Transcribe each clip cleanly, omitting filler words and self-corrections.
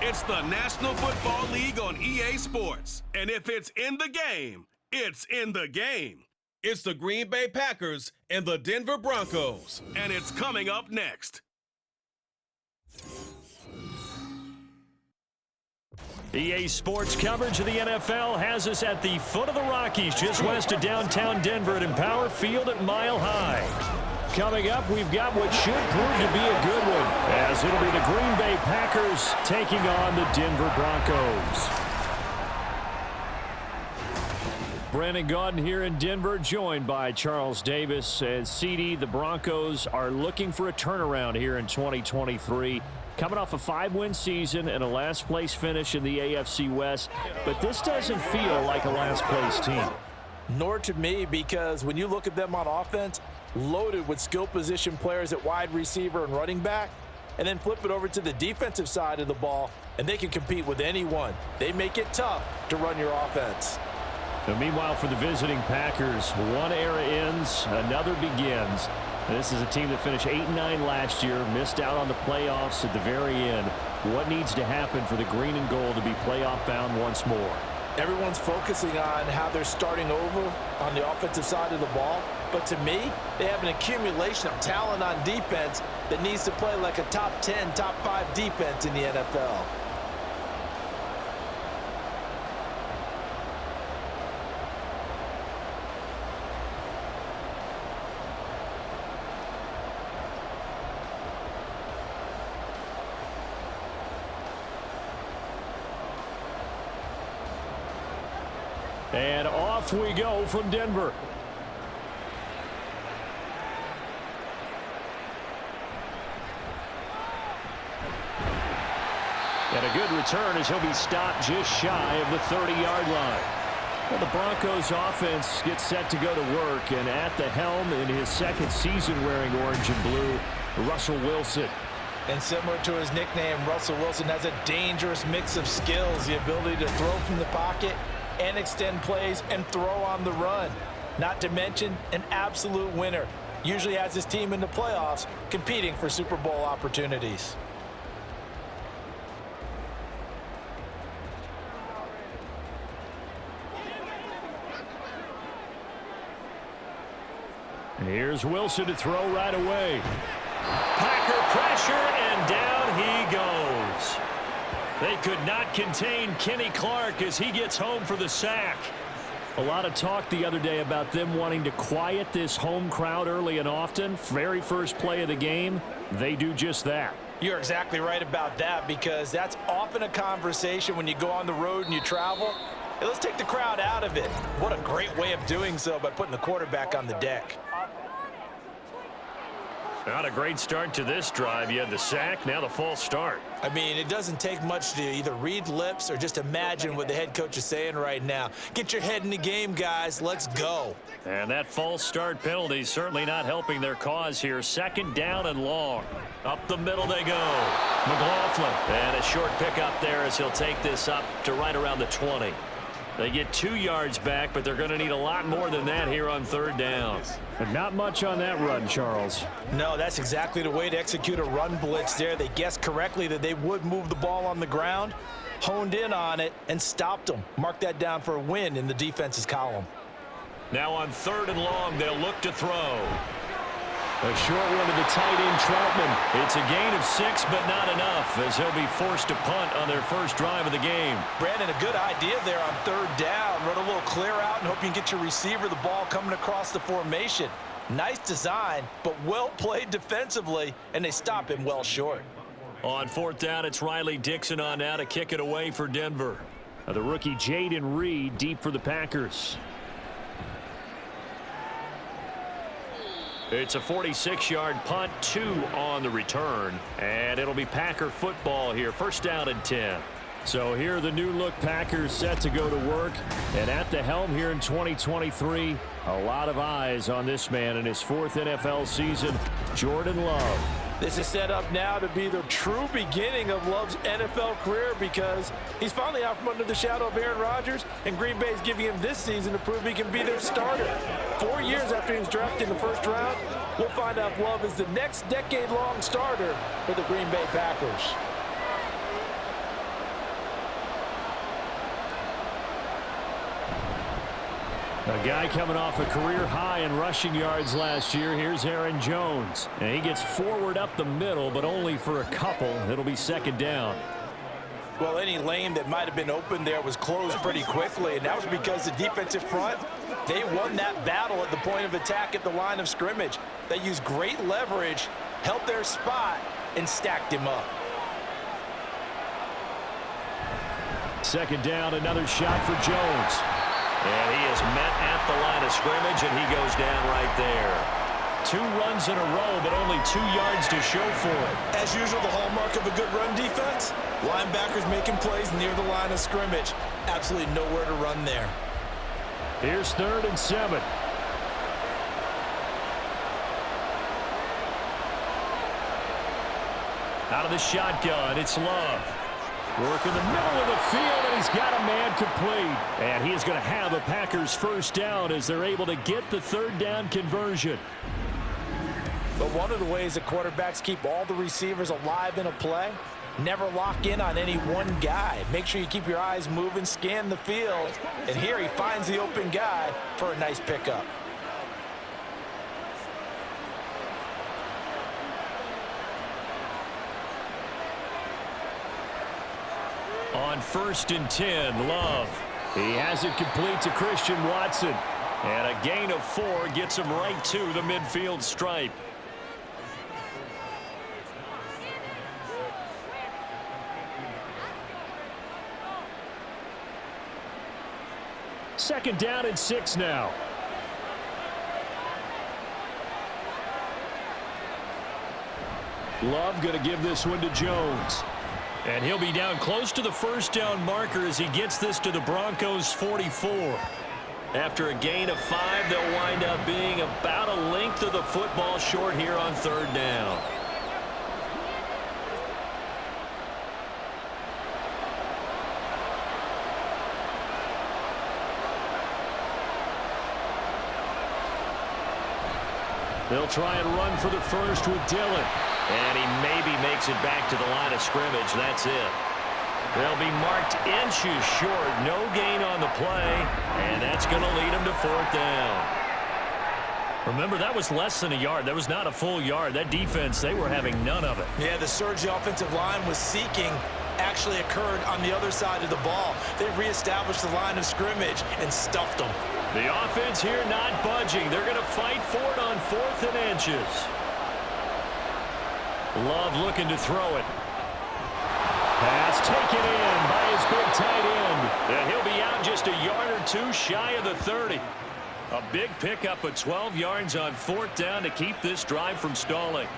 It's the National Football League on EA Sports. And if it's in the game, it's in the game. It's the Green Bay Packers and the Denver Broncos. And it's coming up next. EA Sports coverage of the NFL has us at the foot of the Rockies, just west of downtown Denver at Empower Field at Mile High. Coming up, we've got what should prove to be a good one, as it'll be the Green Bay Packers taking on the Denver Broncos. Brandon Gaudin here in Denver, joined by Charles Davis. And CD, the Broncos are looking for a turnaround here in 2023. Coming off a 5-win season and a last-place finish in the AFC West. But this doesn't feel like a last-place team. Nor to me, because when you look at them on offense, loaded with skill position players at wide receiver and running back, and then flip it over to the defensive side of the ball, and they can compete with anyone. They make it tough to run your offense. Now, meanwhile, for the visiting Packers, one era ends, another begins. This is a team that finished 8-9 last year, missed out on the playoffs at the very end. What needs to happen for the green and gold to be playoff bound once more? Everyone's focusing on how they're starting over on the offensive side of the ball. But to me, they have an accumulation of talent on defense that needs to play like a top 10, top 5 defense in the NFL. And off we go from Denver. And a good return as he'll be stopped just shy of the 30-yard line. Well, the Broncos offense gets set to go to work, and at the helm in his second season wearing orange and blue, Russell Wilson. And similar to his nickname, Russell Wilson has a dangerous mix of skills, the ability to throw from the pocket and extend plays and throw on the run. Not to mention an absolute winner. Usually has his team in the playoffs competing for Super Bowl opportunities. Here's Wilson to throw right away. Packer pressure, and down he goes. They could not contain Kenny Clark as he gets home for the sack. A lot of talk the other day about them wanting to quiet this home crowd early and often. Very first play of the game, they do just that. You're exactly right about that, because that's often a conversation when you go on the road and you travel. Hey, let's take the crowd out of it. What a great way of doing so by putting the quarterback on the deck. Not a great start to this drive. You had the sack, now the false start. I mean, it doesn't take much to either read lips or just imagine what the head coach is saying right now. Get your head in the game, guys. Let's go. And that false start penalty is certainly not helping their cause here. Second down and long. Up the middle they go. McLaughlin. And a short pickup there as he'll take this up to right around the 20. They get 2 yards back, but they're going to need a lot more than that here on third down. But not much on that run, Charles. No, that's exactly the way to execute a run blitz there. They guessed correctly that they would move the ball on the ground, honed in on it, and stopped them. Mark that down for a win in the defense's column. Now on third and long, they'll look to throw. A short one to the tight end, Troutman. It's a gain of 6, but not enough, as he'll be forced to punt on their first drive of the game. Brandon, a good idea there on third down. Run a little clear out and hope you can get your receiver the ball coming across the formation. Nice design, but well played defensively, and they stop him well short. On fourth down, it's Riley Dixon on now to kick it away for Denver. The rookie Jaden Reed deep for the Packers. It's a 46-yard punt, 2 on the return, and it'll be Packer football here. First down and 10. So here are the new-look Packers set to go to work, and at the helm here in 2023, a lot of eyes on this man in his 4th NFL season, Jordan Love. This is set up now to be the true beginning of Love's NFL career, because he's finally out from under the shadow of Aaron Rodgers, and Green Bay's giving him this season to prove he can be their starter. 4 years after he was drafted in the first round, we'll find out if Love is the next decade-long starter for the Green Bay Packers. A guy coming off a career high in rushing yards last year. Here's Aaron Jones. And he gets forward up the middle, but only for a couple. It'll be second down. Well, any lane that might have been open there was closed pretty quickly, and that was because the defensive front, they won that battle at the point of attack at the line of scrimmage. They used great leverage, held their spot, and stacked him up. Second down, another shot for Jones. And he is met at the line of scrimmage, and he goes down right there. 2 runs in a row, but only 2 yards to show for it. As usual, the hallmark of a good run defense, linebackers making plays near the line of scrimmage. Absolutely nowhere to run there. Here's 3rd and 7. Out of the shotgun, it's Love. Work in the middle of the field, and he's got a man complete. And he is going to have a Packers first down as they're able to get the 3rd down conversion. But one of the ways that quarterbacks keep all the receivers alive in a play, never lock in on any one guy. Make sure you keep your eyes moving, scan the field. And here he finds the open guy for a nice pickup. On 1st and 10, Love. He has it complete to Christian Watson. And a gain of 4 gets him right to the midfield stripe. Second down and 6 now. Love going to give this one to Jones. And he'll be down close to the first down marker as he gets this to the Broncos 44. After a gain of 5, they'll wind up being about a length of the football short here on 3rd down. They'll try and run for the first with Dillon. And he maybe makes it back to the line of scrimmage. That's it. They'll be marked inches short. No gain on the play. And that's going to lead them to 4th down. Remember, that was less than a yard. That was not a full yard. That defense, they were having none of it. Yeah, the surge the offensive line was seeking actually occurred on the other side of the ball. They reestablished the line of scrimmage and stuffed them. The offense here not budging. They're going to fight for it on 4th and inches. Love looking to throw it. Pass taken in by his big tight end. And he'll be out just a yard or 2 shy of the 30. A big pickup of 12 yards on 4th down to keep this drive from stalling.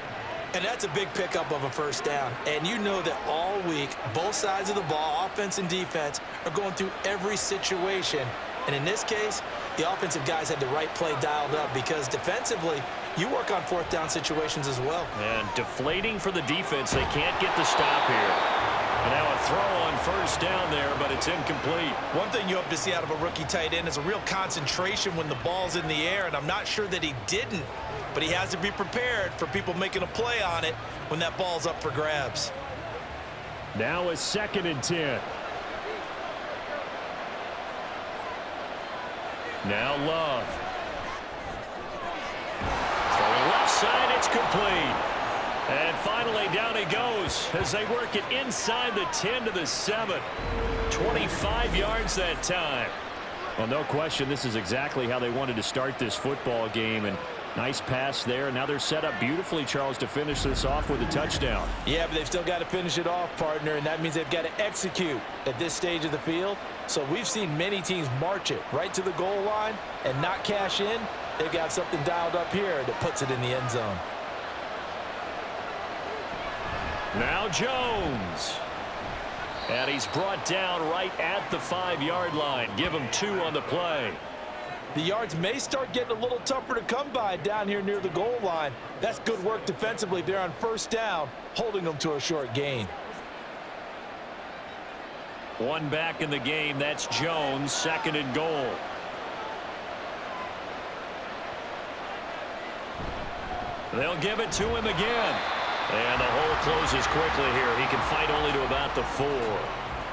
And that's a big pickup of a first down. And you know that all week, both sides of the ball, offense and defense, are going through every situation. And in this case, the offensive guys had the right play dialed up because defensively, you work on 4th down situations as well. And deflating for the defense. They can't get the stop here. And now a throw on 1st down there, but it's incomplete. One thing you hope to see out of a rookie tight end is a real concentration when the ball's in the air, and I'm not sure that he didn't, but he has to be prepared for people making a play on it when that ball's up for grabs. Now a 2nd and 10. Now Love. Throwing left side, it's complete. And finally down he goes as they work it inside the 10 to the 7. 25 yards that time. Well, no question, this is exactly how they wanted to start this football game. And nice pass there. Now they're set up beautifully, Charles, to finish this off with a touchdown. Yeah, but they've still got to finish it off, partner, and that means they've got to execute at this stage of the field. So we've seen many teams march it right to the goal line and not cash in. They've got something dialed up here that puts it in the end zone. Now Jones. And he's brought down right at the 5-yard line. Give him 2 on the play. The yards may start getting a little tougher to come by down here near the goal line. That's good work defensively there on 1st down, holding them to a short gain. 1 back in the game. That's Jones, 2nd and goal. They'll give it to him again. And the hole closes quickly here. He can fight only to about the 4.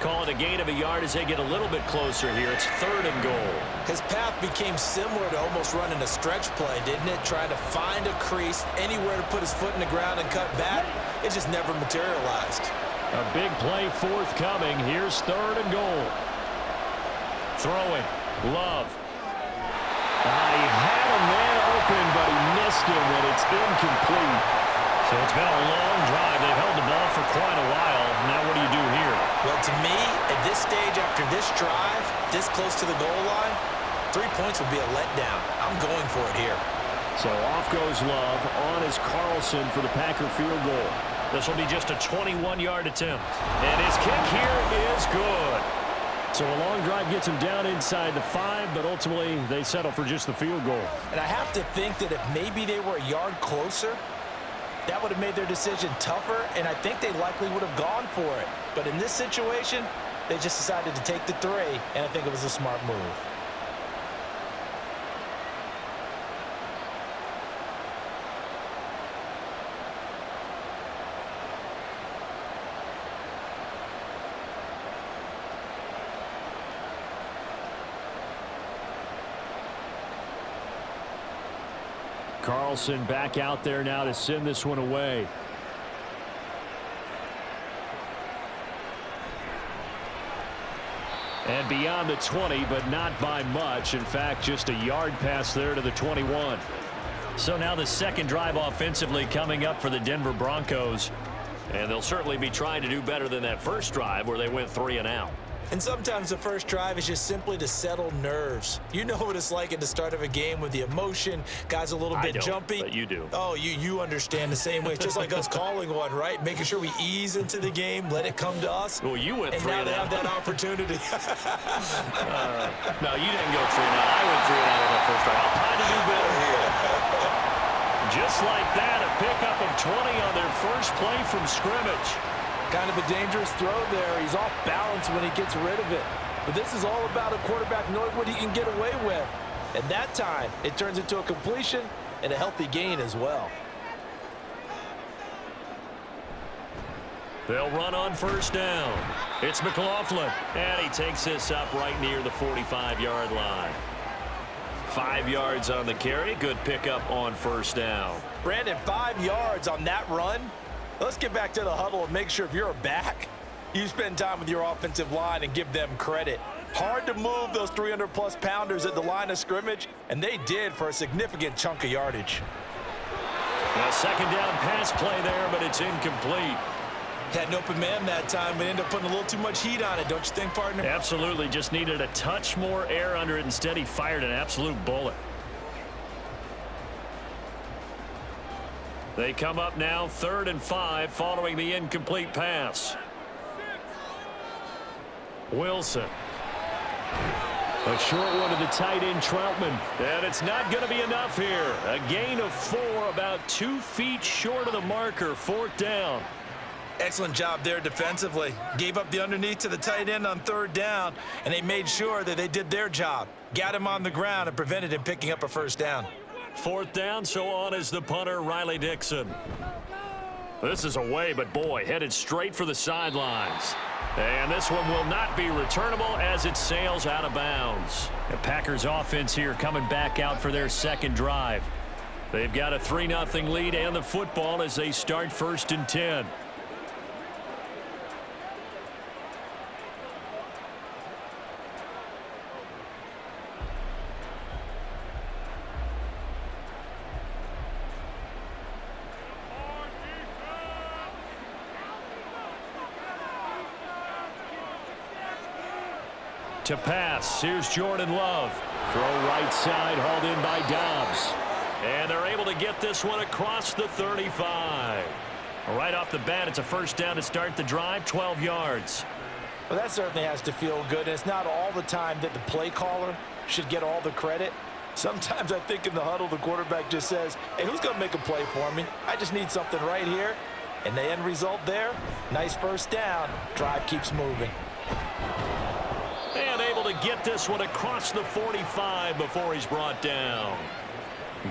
Call it a gain of a yard as they get a little bit closer here. It's 3rd and goal. His path became similar to almost running a stretch play, didn't it? Trying to find a crease, anywhere to put his foot in the ground and cut back. It just never materialized. A big play forthcoming. Here's 3rd and goal. Throwing. Love. He had a man open, but he missed him, and it's incomplete. So it's been a long drive. They've held the ball for quite a while. Now what do you do here? Well, to me, at this stage after this drive, this close to the goal line, 3 points would be a letdown. I'm going for it here. So off goes Love. On is Carlson for the Packer field goal. This will be just a 21-yard attempt. And his kick here is good. So a long drive gets him down inside the 5, but ultimately they settle for just the field goal. And I have to think that if maybe they were a yard closer, that would have made their decision tougher, and I think they likely would have gone for it. But in this situation, they just decided to take the 3, and I think it was a smart move. Carlson back out there now to send this one away. And beyond the 20, but not by much. In fact, just a yard pass there to the 21. So now the second drive offensively coming up for the Denver Broncos. And they'll certainly be trying to do better than that first drive where they went 3 and out. And sometimes the first drive is just simply to settle nerves. You know what it's like at the start of a game with the emotion. Guys a little bit jumpy. But you do. Oh, you understand the same way. It's just like us calling one, right? Making sure we ease into the game, let it come to us. Well, you went 3 and now and they out. have that opportunity. No, you didn't go 3 and out. I went 3 and out on that first drive. I'll try to do better here. Just like that, a pickup of 20 on their first play from scrimmage. Kind of a dangerous throw there. He's off balance when he gets rid of it. But this is all about a quarterback knowing what he can get away with. At that time, it turns into a completion and a healthy gain as well. They'll run on first down. It's McLaughlin, and he takes this up right near the 45-yard line. 5 yards on the carry. Good pickup on first down. Brandon, 5 yards on that run. Let's get back to the huddle and make sure if you're a back, you spend time with your offensive line and give them credit. Hard to move those 300-plus pounders at the line of scrimmage, and they did for a significant chunk of yardage. A second down pass play there, but it's incomplete. Had an open man that time, but ended up putting a little too much heat on it, don't you think, partner? Absolutely. Just needed a touch more air under it. Instead, he fired an absolute bullet. They come up now 3rd and 5 following the incomplete pass. Wilson. A short one to the tight end, Troutman. And it's not going to be enough here. A gain of 4, about 2 feet short of the marker, 4th down. Excellent job there defensively. Gave up the underneath to the tight end on 3rd down, and they made sure that they did their job. Got him on the ground and prevented him picking up a 1st down. 4th down, so on is the punter, Riley Dixon. This is away, but boy, headed straight for the sidelines. And this one will not be returnable as it sails out of bounds. The Packers offense here coming back out for their second drive. They've got a 3-0 lead and the football as they start 1st and 10. To pass, here's Jordan Love. Throw right side, hauled in by Dobbs. And they're able to get this one across the 35. Right off the bat, it's a 1st down to start the drive, 12 yards. Well, that certainly has to feel good. And it's not all the time that the play caller should get all the credit. Sometimes I think in the huddle, the quarterback just says, hey, who's going to make a play for me? I just need something right here. And the end result there, nice 1st down. Drive keeps moving. And able to get this one across the 45 before he's brought down.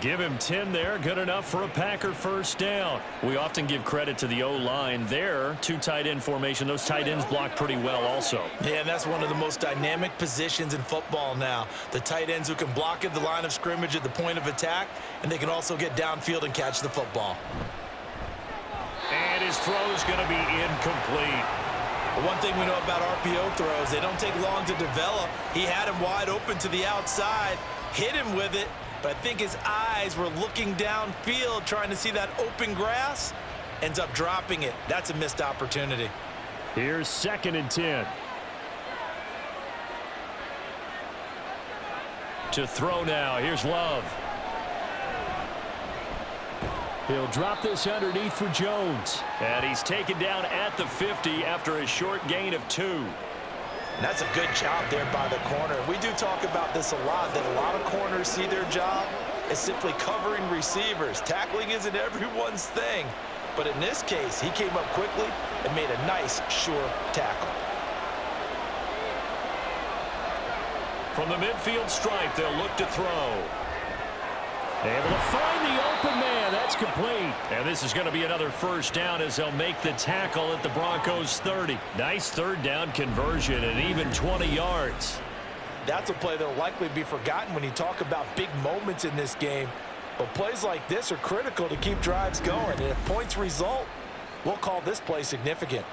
Give him 10 there. Good enough for a Packer first down. We often give credit to the O-line there. Two tight end formation. Those tight ends block pretty well also. Yeah, and that's one of the most dynamic positions in football now. The tight ends who can block at the line of scrimmage at the point of attack, and they can also get downfield and catch the football. And his throw is going to be incomplete. One thing we know about RPO throws, they don't take long to develop. He had him wide open to the outside, hit him with it, but I think his eyes were looking downfield trying to see that open grass. Ends up dropping it. That's a missed opportunity. Here's 2nd and 10. To throw now. Here's Love. He'll drop this underneath for Jones. And he's taken down at the 50 after a short gain of 2. And that's a good job there by the corner. We do talk about this a lot, that a lot of corners see their job as simply covering receivers. Tackling isn't everyone's thing. But in this case, he came up quickly and made a nice, sure tackle. From the midfield stripe, they'll look to throw. Able to find the open man. That's complete. And this is going to be another first down as they'll make the tackle at the Broncos 30. Nice third down conversion and even 20 yards. That's a play that will likely be forgotten when you talk about big moments in this game. But plays like this are critical to keep drives going. And if points result, we'll call this play significant.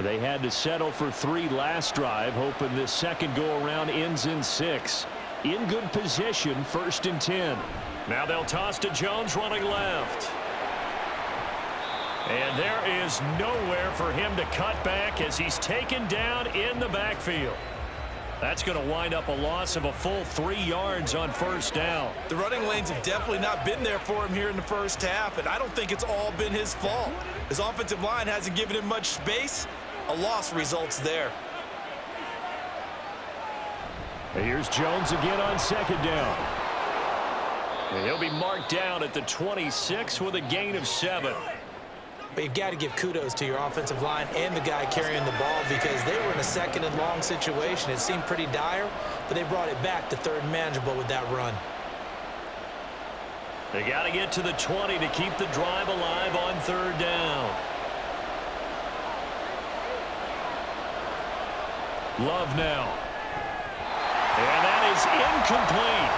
They had to settle for 3 last drive, hoping this second go-around ends in 6. In good position, 1st and 10. Now they'll toss to Jones running left. And there is nowhere for him to cut back as he's taken down in the backfield. That's going to wind up a loss of a full 3 yards on first down. The running lanes have definitely not been there for him here in the first half, and I don't think it's all been his fault. His offensive line hasn't given him much space. A loss results there. Here's Jones again on 2nd down. And he'll be marked down at the 26 with a gain of 7. But you've got to give kudos to your offensive line and the guy carrying the ball because they were in a 2nd and long situation. It seemed pretty dire, but they brought it back to 3rd and manageable with that run. They got to get to the 20 to keep the drive alive on 3rd down. Love now. And that is incomplete.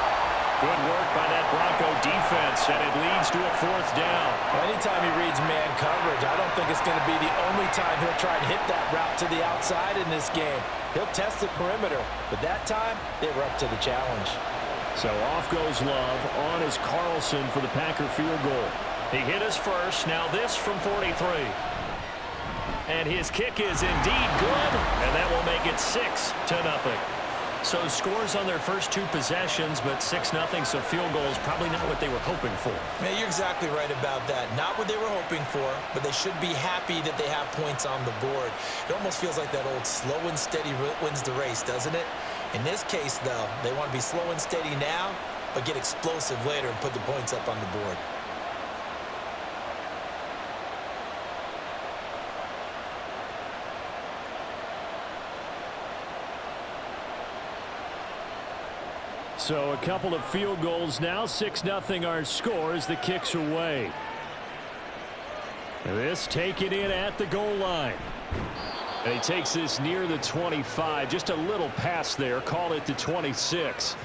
Good work by that Bronco defense, and it leads to a 4th down. Well, anytime he reads man coverage, I don't think it's going to be the only time he'll try and hit that route to the outside in this game. He'll test the perimeter, but that time, they were up to the challenge. So off goes Love. On is Carlson for the Packer field goal. He hit his first. Now this from 43. And his kick is indeed good, and that will make it 6-0. So scores on their first 2 possessions, but 6-0, so field goal is probably not what they were hoping for. Yeah, you're exactly right about that. Not what they were hoping for, but they should be happy that they have points on the board. It almost feels like that old slow and steady wins the race, doesn't it? In this case, though, they want to be slow and steady now, but get explosive later and put the points up on the board. So a couple of field goals now. 6-0 our score as the kick's away. This taken in at the goal line. And he takes this near the 25. Just a little pass there. Call it the 26.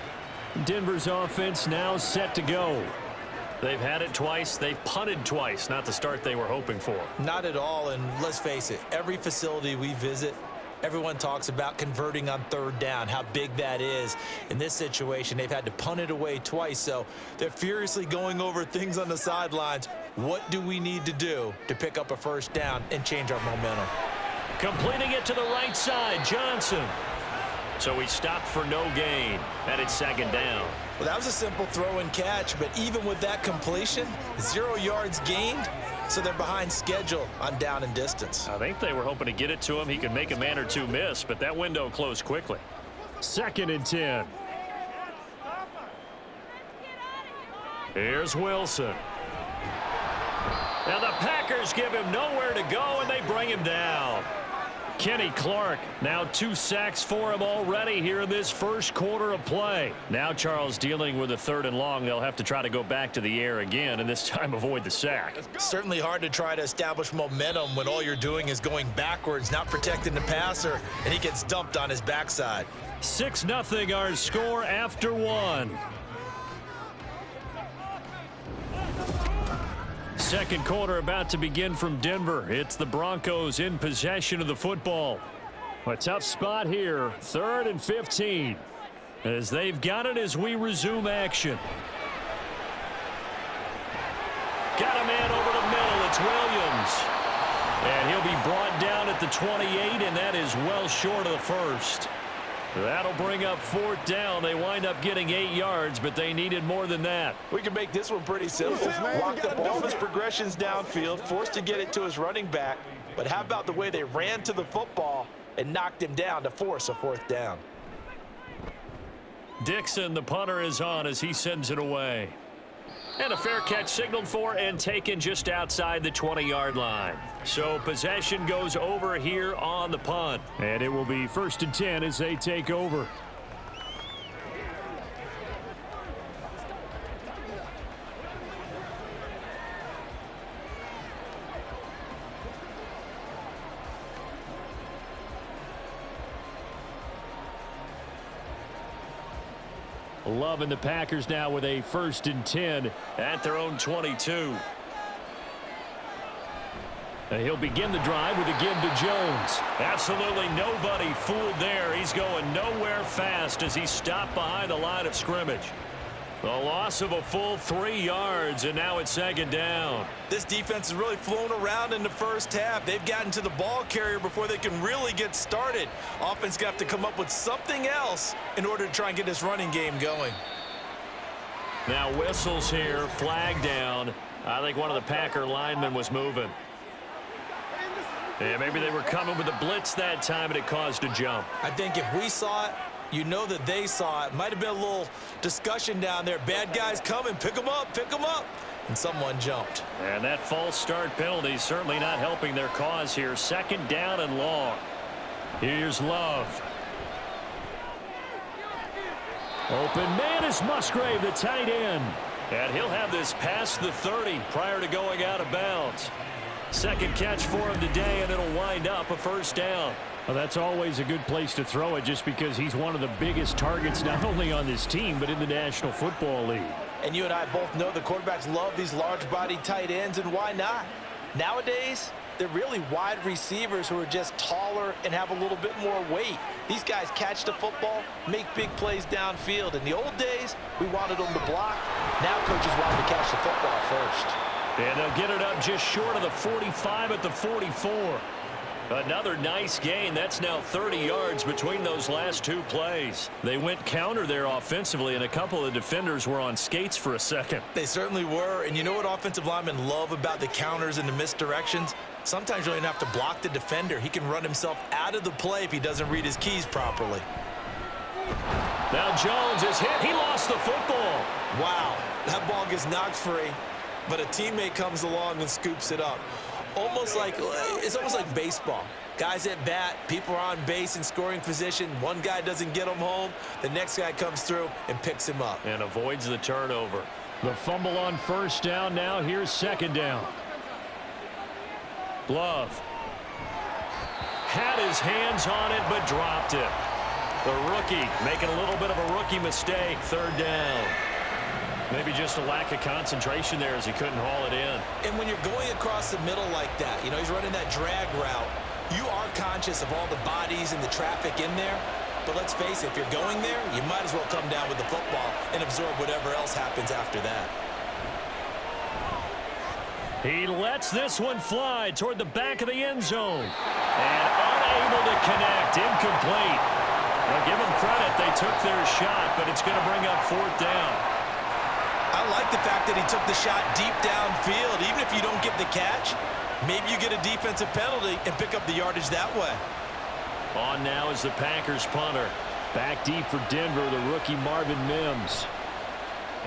Denver's offense now set to go. They've had it twice. They've punted twice. Not the start they were hoping for. Not at all, and let's face it, every facility we visit, everyone talks about converting on 3rd down, how big that is. In this situation, they've had to punt it away twice, so they're furiously going over things on the sidelines. What do we need to do to pick up a first down and change our momentum? Completing it to the right side, Johnson. So he stopped for no gain, and it's 2nd down. Well, that was a simple throw and catch, but even with that completion, 0 yards gained, so they're behind schedule on down and distance. I think they were hoping to get it to him. He could make a man or 2 miss, but that window closed quickly. 2nd and 10. Here's Wilson. Now the Packers give him nowhere to go, and they bring him down. Kenny Clark. Now 2 sacks for him already here in this first quarter of play. Now Charles dealing with a 3rd and long. They'll have to try to go back to the air again, and this time avoid the sack. Certainly hard to try to establish momentum when all you're doing is going backwards, not protecting the passer, and he gets dumped on his backside. 6-0 our score after 1. Second quarter about to begin from Denver. It's the Broncos in possession of the football. A tough spot here, 3rd and 15. As they've got it as we resume action. Got a man over the middle. It's Williams. And he'll be brought down at the 28, and that is well short of the first. That'll bring up 4th down. They wind up getting 8 yards, but they needed more than that. We can make this one pretty simple. Locked up all of his progressions downfield, forced to get it to his running back. But how about the way they ran to the football and knocked him down to force a 4th down? Dixon, the punter, is on as he sends it away. And a fair catch signaled for and taken just outside the 20-yard line. So possession goes over here on the punt. And it will be 1st and 10 as they take over. Loving the Packers now with a 1st and 10 at their own 22. And he'll begin the drive with again to Jones. Absolutely nobody fooled there. He's going nowhere fast as he stopped behind the line of scrimmage. The loss of a full 3 yards, and now it's 2nd down. This defense has really flown around in the first half. They've gotten to the ball carrier before they can really get started. Offense going to have to come up with something else in order to try and get this running game going. Now whistles here, flag down. I think one of the Packer linemen was moving. Yeah, maybe they were coming with a blitz that time, and it caused a jump. I think if we saw it, you know that they saw it. Might have been a little discussion down there. Bad guys coming. Pick them up. Pick them up. And someone jumped. And that false start penalty certainly not helping their cause here. 2nd down and long. Here's Love. Open man is Musgrave, the tight end. And he'll have this past the 30 prior to going out of bounds. 2nd catch for him today, and it'll wind up a 1st down. Well, that's always a good place to throw it just because he's one of the biggest targets not only on this team but in the National Football League. And you and I both know the quarterbacks love these large-bodied tight ends, and why not? Nowadays, they're really wide receivers who are just taller and have a little bit more weight. These guys catch the football, make big plays downfield. In the old days, we wanted them to block. Now coaches want them to catch the football first. And they'll get it up just short of the 45 at the 44. Another nice gain. That's now 30 yards between those last 2 plays. They went counter there offensively, and a couple of defenders were on skates for a second. They certainly were. And you know what offensive linemen love about the counters and the misdirections? Sometimes you don't even have to block the defender. He can run himself out of the play if he doesn't read his keys properly. Now Jones is hit. He lost the football. Wow. That ball gets knocked free, but a teammate comes along and scoops it up. It's almost like baseball. Guys at bat, people are on base in scoring position. One guy doesn't get him home. The next guy comes through and picks him up. And avoids the turnover. The fumble on 1st down. Now here's 2nd down. Love. Had his hands on it, but dropped it. The rookie making a little bit of a rookie mistake. 3rd down. Maybe just a lack of concentration there as he couldn't haul it in. And when you're going across the middle like that, you know, he's running that drag route, you are conscious of all the bodies and the traffic in there. But let's face it, if you're going there, you might as well come down with the football and absorb whatever else happens after that. He lets this one fly toward the back of the end zone. And unable to connect. Incomplete. Well, give them credit. They took their shot, but it's going to bring up 4th down. I like the fact that he took the shot deep downfield. Even if you don't get the catch, maybe you get a defensive penalty and pick up the yardage that way. On now is the Packers punter. Back deep for Denver, the rookie Marvin Mims.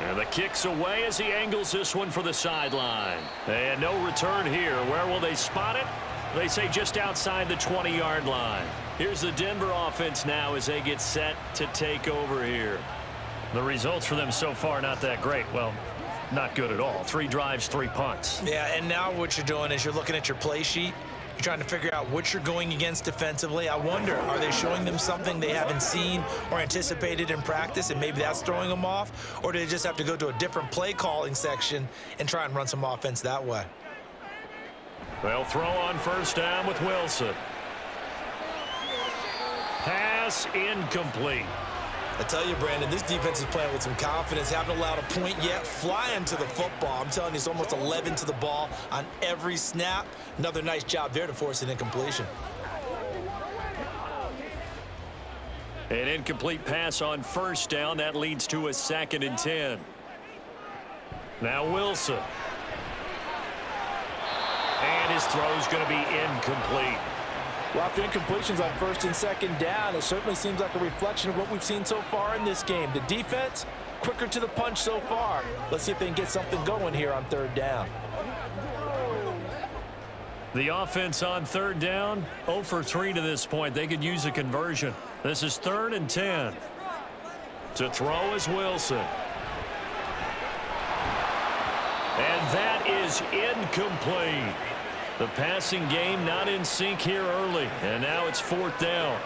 And the kick's away as he angles this one for the sideline. And no return here. Where will they spot it? They say just outside the 20-yard line. Here's the Denver offense now as they get set to take over here. The results for them so far not that great. Well, not good at all. 3 drives, 3 punts. Yeah, and now what you're doing is you're looking at your play sheet. You're trying to figure out what you're going against defensively. I wonder, are they showing them something they haven't seen or anticipated in practice, and maybe that's throwing them off? Or do they just have to go to a different play calling section and try and run some offense that way? They'll throw on first down with Wilson. Pass incomplete. I tell you, Brandon, this defense is playing with some confidence. Haven't allowed a point yet. Flying to the football. I'm telling you, it's almost 11 to the ball on every snap. Another nice job there to force an incompletion. An incomplete pass on first down. That leads to a 2nd and 10. Now Wilson. And his throw is going to be incomplete. Well, after incompletions on 1st and 2nd down, it certainly seems like a reflection of what we've seen so far in this game. The defense, quicker to the punch so far. Let's see if they can get something going here on 3rd down. The offense on 3rd down, 0 for 3 to this point. They could use a conversion. This is 3rd and 10. To throw is Wilson. And that is incomplete. The passing game not in sync here early, and now it's 4th down.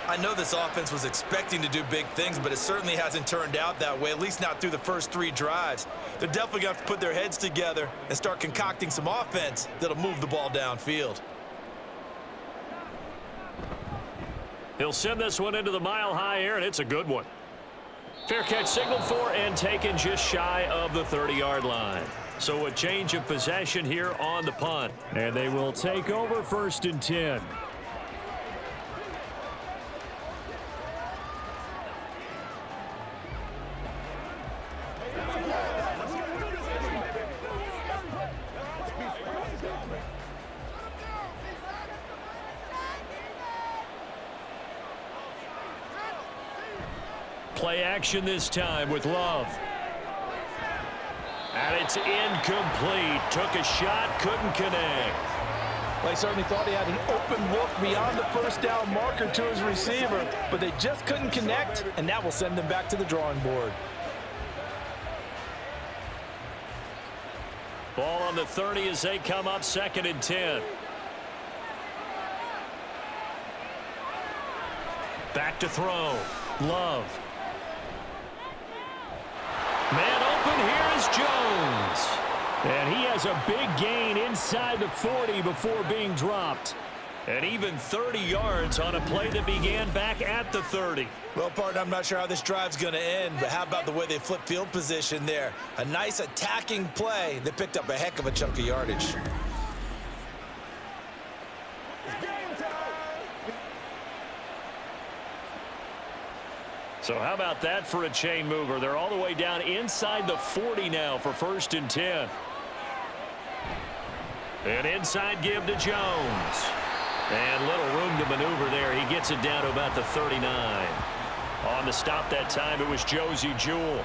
I know this offense was expecting to do big things, but it certainly hasn't turned out that way, at least not through the first 3 drives. They're definitely going to have to put their heads together and start concocting some offense that'll move the ball downfield. He'll send this one into the mile-high air, and it's a good one. Fair catch signaled for and taken just shy of the 30-yard line. So a change of possession here on the punt. And they will take over 1st and 10. Play action this time with Love. And it's incomplete. Took a shot, couldn't connect. Well, he certainly thought he had an open look beyond the first down marker to his receiver, but they just couldn't connect, and that will send them back to the drawing board. Ball on the 30 as they come up 2nd and 10. Back to throw. Love. Man open, here is Jones. And he has a big gain inside the 40 before being dropped. And even 30 yards on a play that began back at the 30. Well, partner, I'm not sure how this drive's going to end, but how about the way they flip field position there? A nice attacking play that picked up a heck of a chunk of yardage. So how about that for a chain mover? They're all the way down inside the 40 now for 1st and 10. An inside give to Jones. And little room to maneuver there. He gets it down to about the 39. On the stop that time, it was Josie Jewell.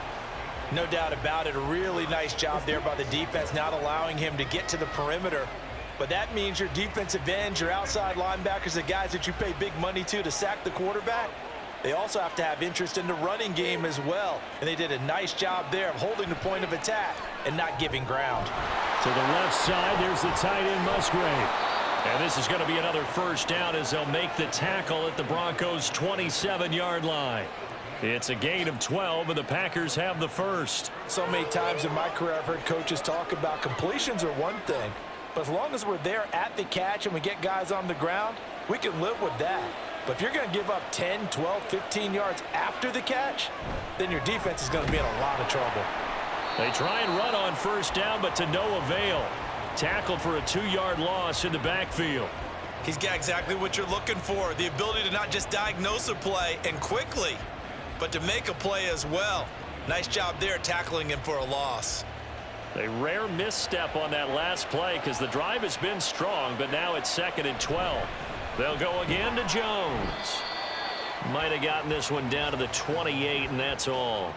No doubt about it. A really nice job there by the defense, not allowing him to get to the perimeter. But that means your defensive ends, your outside linebackers, the guys that you pay big money to sack the quarterback, they also have to have interest in the running game as well. And they did a nice job there of holding the point of attack and not giving ground. To the left side, there's the tight end Musgrave. And this is going to be another first down as they'll make the tackle at the Broncos' 27-yard line. It's a gain of 12, and the Packers have the first. So many times in my career I've heard coaches talk about completions are one thing, but as long as we're there at the catch and we get guys on the ground, we can live with that. But if you're going to give up 10, 12, 15 yards after the catch, then your defense is going to be in a lot of trouble. They try and run on first down, but to no avail. Tackled for a 2-yard loss in the backfield. He's got exactly what you're looking for, the ability to not just diagnose a play and quickly, but to make a play as well. Nice job there tackling him for a loss. A rare misstep on that last play because the drive has been strong, but now it's 2nd and 12. They'll go again to Jones. Might have gotten this one down to the 28, and that's all.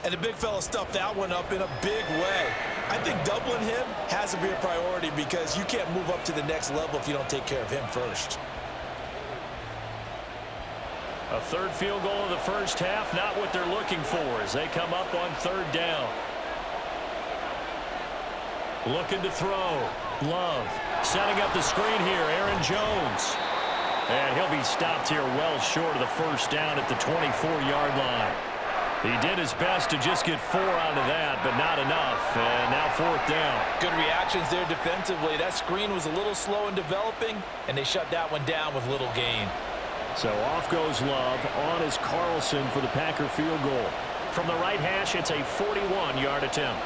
And the big fella stuffed that one up in a big way. I think doubling him has to be a priority because you can't move up to the next level if you don't take care of him first. A third field goal of the first half, not what they're looking for as they come up on third down. Looking to throw. Love setting up the screen here. Aaron Jones. And he'll be stopped here well short of the first down at the 24-yard line. He did his best to just get 4 out of that, but not enough. And now fourth down. Good reactions there defensively. That screen was a little slow in developing, and they shut that one down with little gain. So off goes Love. On is Carlson for the Packer field goal. From the right hash, it's a 41-yard attempt.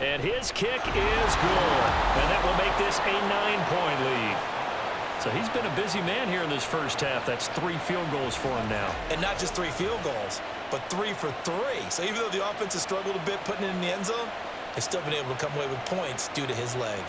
And his kick is good. And that will make this a 9-point lead. So he's been a busy man here in this first half. That's 3 field goals for him now. And not just 3 field goals, but 3 for 3. So even though the offense has struggled a bit putting it in the end zone, they've still been able to come away with points due to his leg.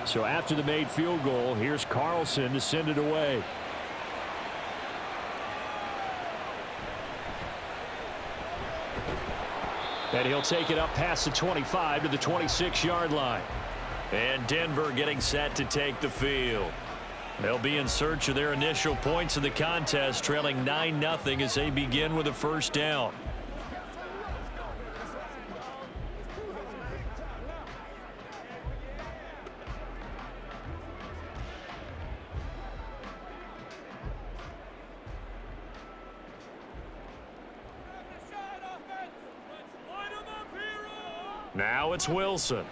So after the made field goal, here's Carlson to send it away. And he'll take it up past the 25 to the 26-yard line. And Denver getting set to take the field. They'll be in search of their initial points in the contest, trailing 9-0 as they begin with a first down. Now it's Wilson.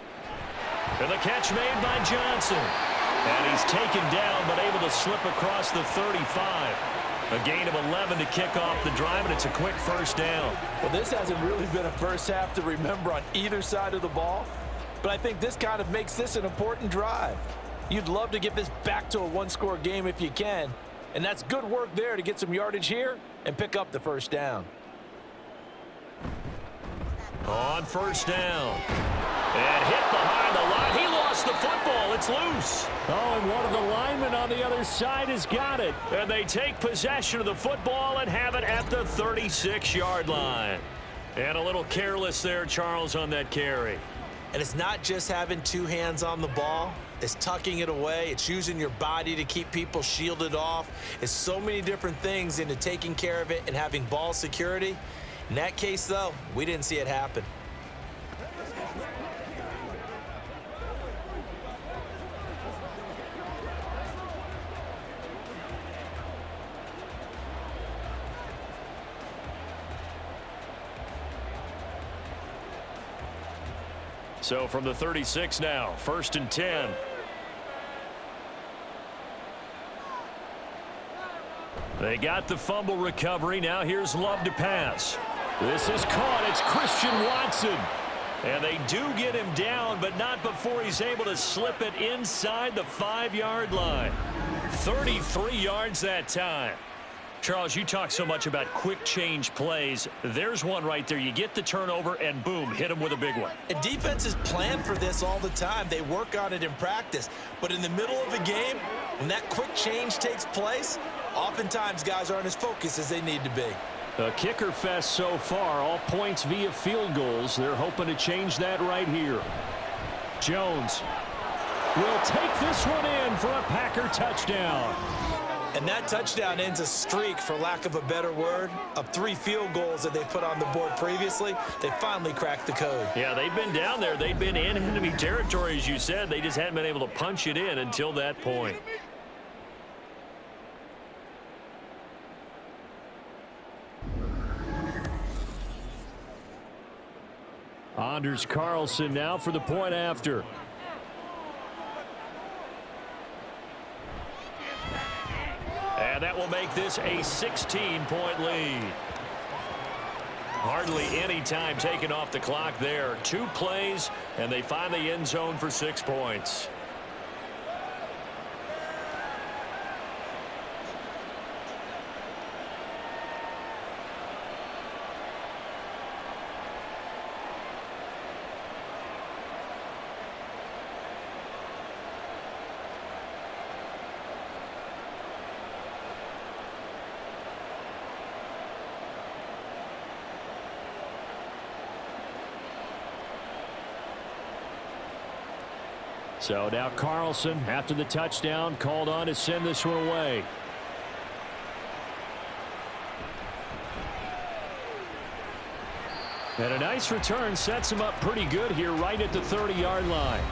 And the catch made by Johnson. And he's taken down but able to slip across the 35. A gain of 11 to kick off the drive, and it's a quick first down. Well, this hasn't really been a first half to remember on either side of the ball, but I think this kind of makes this an important drive. You'd love to get this back to a one-score game if you can, and that's good work there to get some yardage here and pick up the first down. On first down. And hit behind the line. He lost the football. It's loose. Oh, and one of the linemen on the other side has got it. And they take possession of the football and have it at the 36-yard line. And a little careless there, Charles, on that carry. And it's not just having 2 hands on the ball. It's tucking it away. It's using your body to keep people shielded off. It's so many different things into taking care of it and having ball security. In that case, though, we didn't see it happen. So from the 36 now, 1st and 10. They got the fumble recovery. Now here's Love to pass. This is caught. It's Christian Watson. And they do get him down, but not before he's able to slip it inside the 5-yard line. 33 yards that time. Charles, you talk so much about quick change plays. There's one right there. You get the turnover, and boom, hit him with a big one. And defenses plan for this all the time. They work on it in practice. But in the middle of a game, when that quick change takes place, oftentimes guys aren't as focused as they need to be. A kicker fest so far, all points via field goals. They're hoping to change that right here. Jones will take this one in for a Packer touchdown. And that touchdown ends a streak, for lack of a better word, of 3 field goals that they put on the board previously. They finally cracked the code. Yeah, they've been down there. They've been in enemy territory, as you said. They just hadn't been able to punch it in until that point. Anders Carlson now for the point after. And that will make this a 16-point lead. Hardly any time taken off the clock there. 2 plays, and they find the end zone for 6 points. So now Carlson, after the touchdown, called on to send this one away. And a nice return sets him up pretty good here right at the 30-yard line.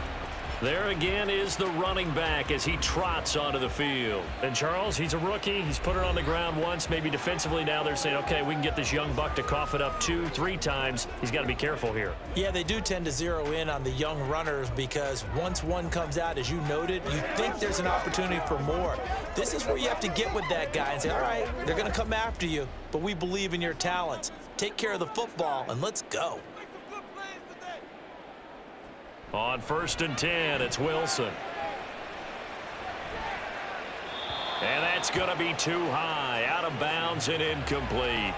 There again is the running back as he trots onto the field. And Charles, he's a rookie. He's put it on the ground once. Maybe defensively now they're saying, okay, we can get this young buck to cough it up 2, 3 times. He's got to be careful here. Yeah, they do tend to zero in on the young runners because once one comes out, as you noted, you think there's an opportunity for more. This is where you have to get with that guy and say, all right, they're going to come after you, but we believe in your talents. Take care of the football, and let's go. On 1st and 10, it's Wilson. And that's going to be too high, out of bounds and incomplete.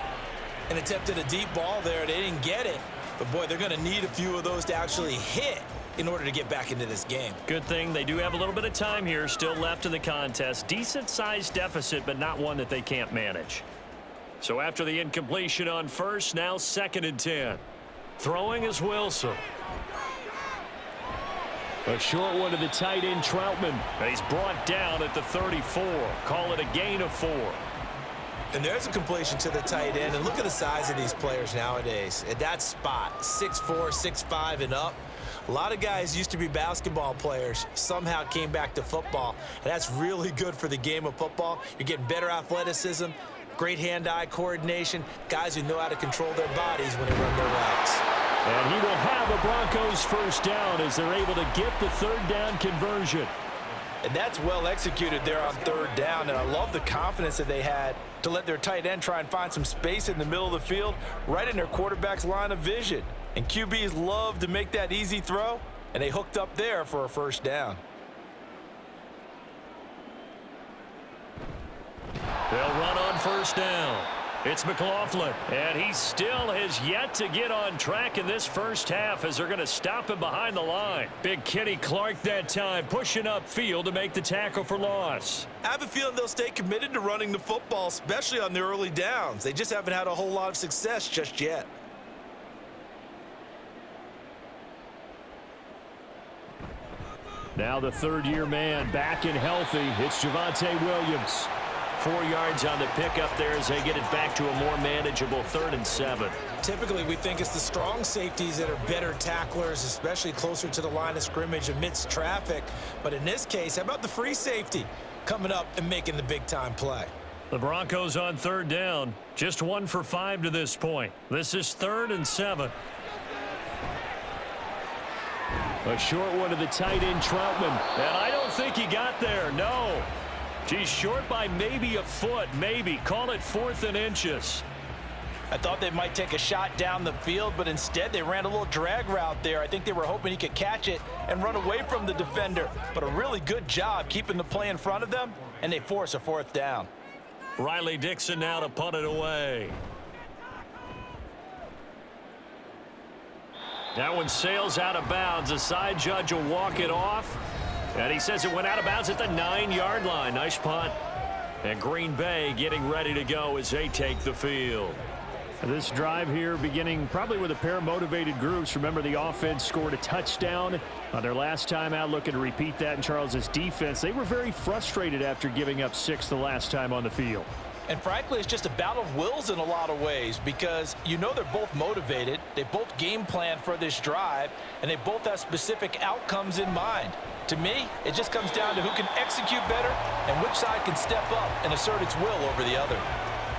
And attempted a deep ball there. They didn't get it. But, boy, they're going to need a few of those to actually hit in order to get back into this game. Good thing they do have a little bit of time here still left in the contest. Decent-sized deficit, but not one that they can't manage. So after the incompletion on 1st, now 2nd and 10. Throwing is Wilson. A short one to the tight end, Troutman. And he's brought down at the 34. Call it a gain of 4. And there's a completion to the tight end. And look at the size of these players nowadays. At that spot, 6'4", 6'5", and up. A lot of guys used to be basketball players, somehow came back to football. And that's really good for the game of football. You're getting better athleticism, great hand-eye coordination, guys who know how to control their bodies when they run their routes. And he will have a Broncos first down as they're able to get the 3rd down conversion. And that's well executed there on 3rd down. And I love the confidence that they had to let their tight end try and find some space in the middle of the field, right in their quarterback's line of vision. And QBs love to make that easy throw, and they hooked up there for a first down. They'll run on 1st down. It's McLaughlin, and he still has yet to get on track in this first half as they're going to stop him behind the line. Big Kenny Clark that time pushing upfield to make the tackle for loss. I have a feeling they'll stay committed to running the football, especially on the early downs. They just haven't had a whole lot of success just yet. Now the 3rd-year man back and healthy. It's Javonte Williams. 4 yards on the pickup there as they get it back to a more manageable 3rd and 7. Typically, we think it's the strong safeties that are better tacklers, especially closer to the line of scrimmage amidst traffic. But in this case, how about the free safety coming up and making the big-time play? The Broncos on 3rd down, just 1 for 5 to this point. This is 3rd and 7. A short one to the tight end, Troutman. And I don't think he got there, no. He's short by maybe a foot, maybe. Call it 4th and inches. I thought they might take a shot down the field, but instead they ran a little drag route there. I think they were hoping he could catch it and run away from the defender. But a really good job keeping the play in front of them, and they force a 4th down. Riley Dixon now to punt it away. That one sails out of bounds. The side judge will walk it off. And he says it went out of bounds at the 9-yard line. Nice punt. And Green Bay getting ready to go as they take the field. This drive here beginning probably with a pair of motivated groups. Remember, the offense scored a touchdown on their last time out, looking to repeat that in Charles's defense. They were very frustrated after giving up 6 the last time on the field. And frankly, it's just a battle of wills in a lot of ways because you know they're both motivated. They both game plan for this drive, and they both have specific outcomes in mind. To me, it just comes down to who can execute better and which side can step up and assert its will over the other.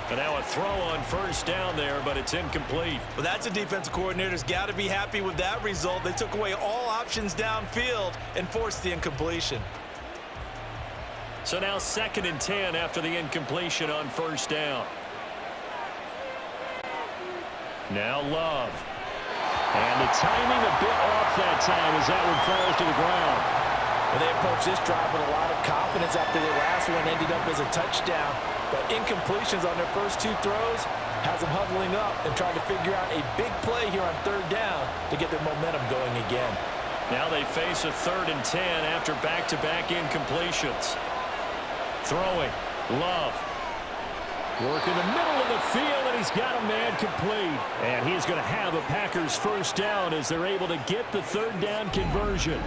And now a throw on 1st down there, but it's incomplete. Well, that's a defensive coordinator's got to be happy with that result. They took away all options downfield and forced the incompletion. So now 2nd and 10 after the incompletion on 1st down. Now Love. And the timing a bit off that time as that one falls to the ground. Well, they approached this drive with a lot of confidence after their last one ended up as a touchdown. But incompletions on their first 2 throws has them huddling up and trying to figure out a big play here on 3rd down to get their momentum going again. Now they face a 3rd and 10 after back-to-back incompletions. Throwing, Love. Work in the middle of the field, and he's got a man complete. And he's going to have a Packers first down as they're able to get the 3rd down conversion.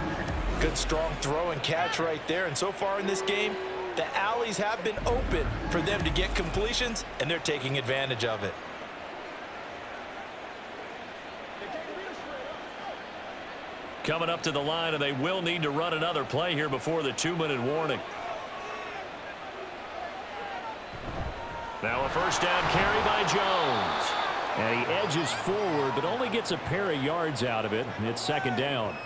Good strong throw and catch right there. And so far in this game, the alleys have been open for them to get completions, and they're taking advantage of it. Coming up to the line, and they will need to run another play here before the 2-minute warning. Now a first down carry by Jones. And he edges forward, but only gets a pair of yards out of it. It's second down.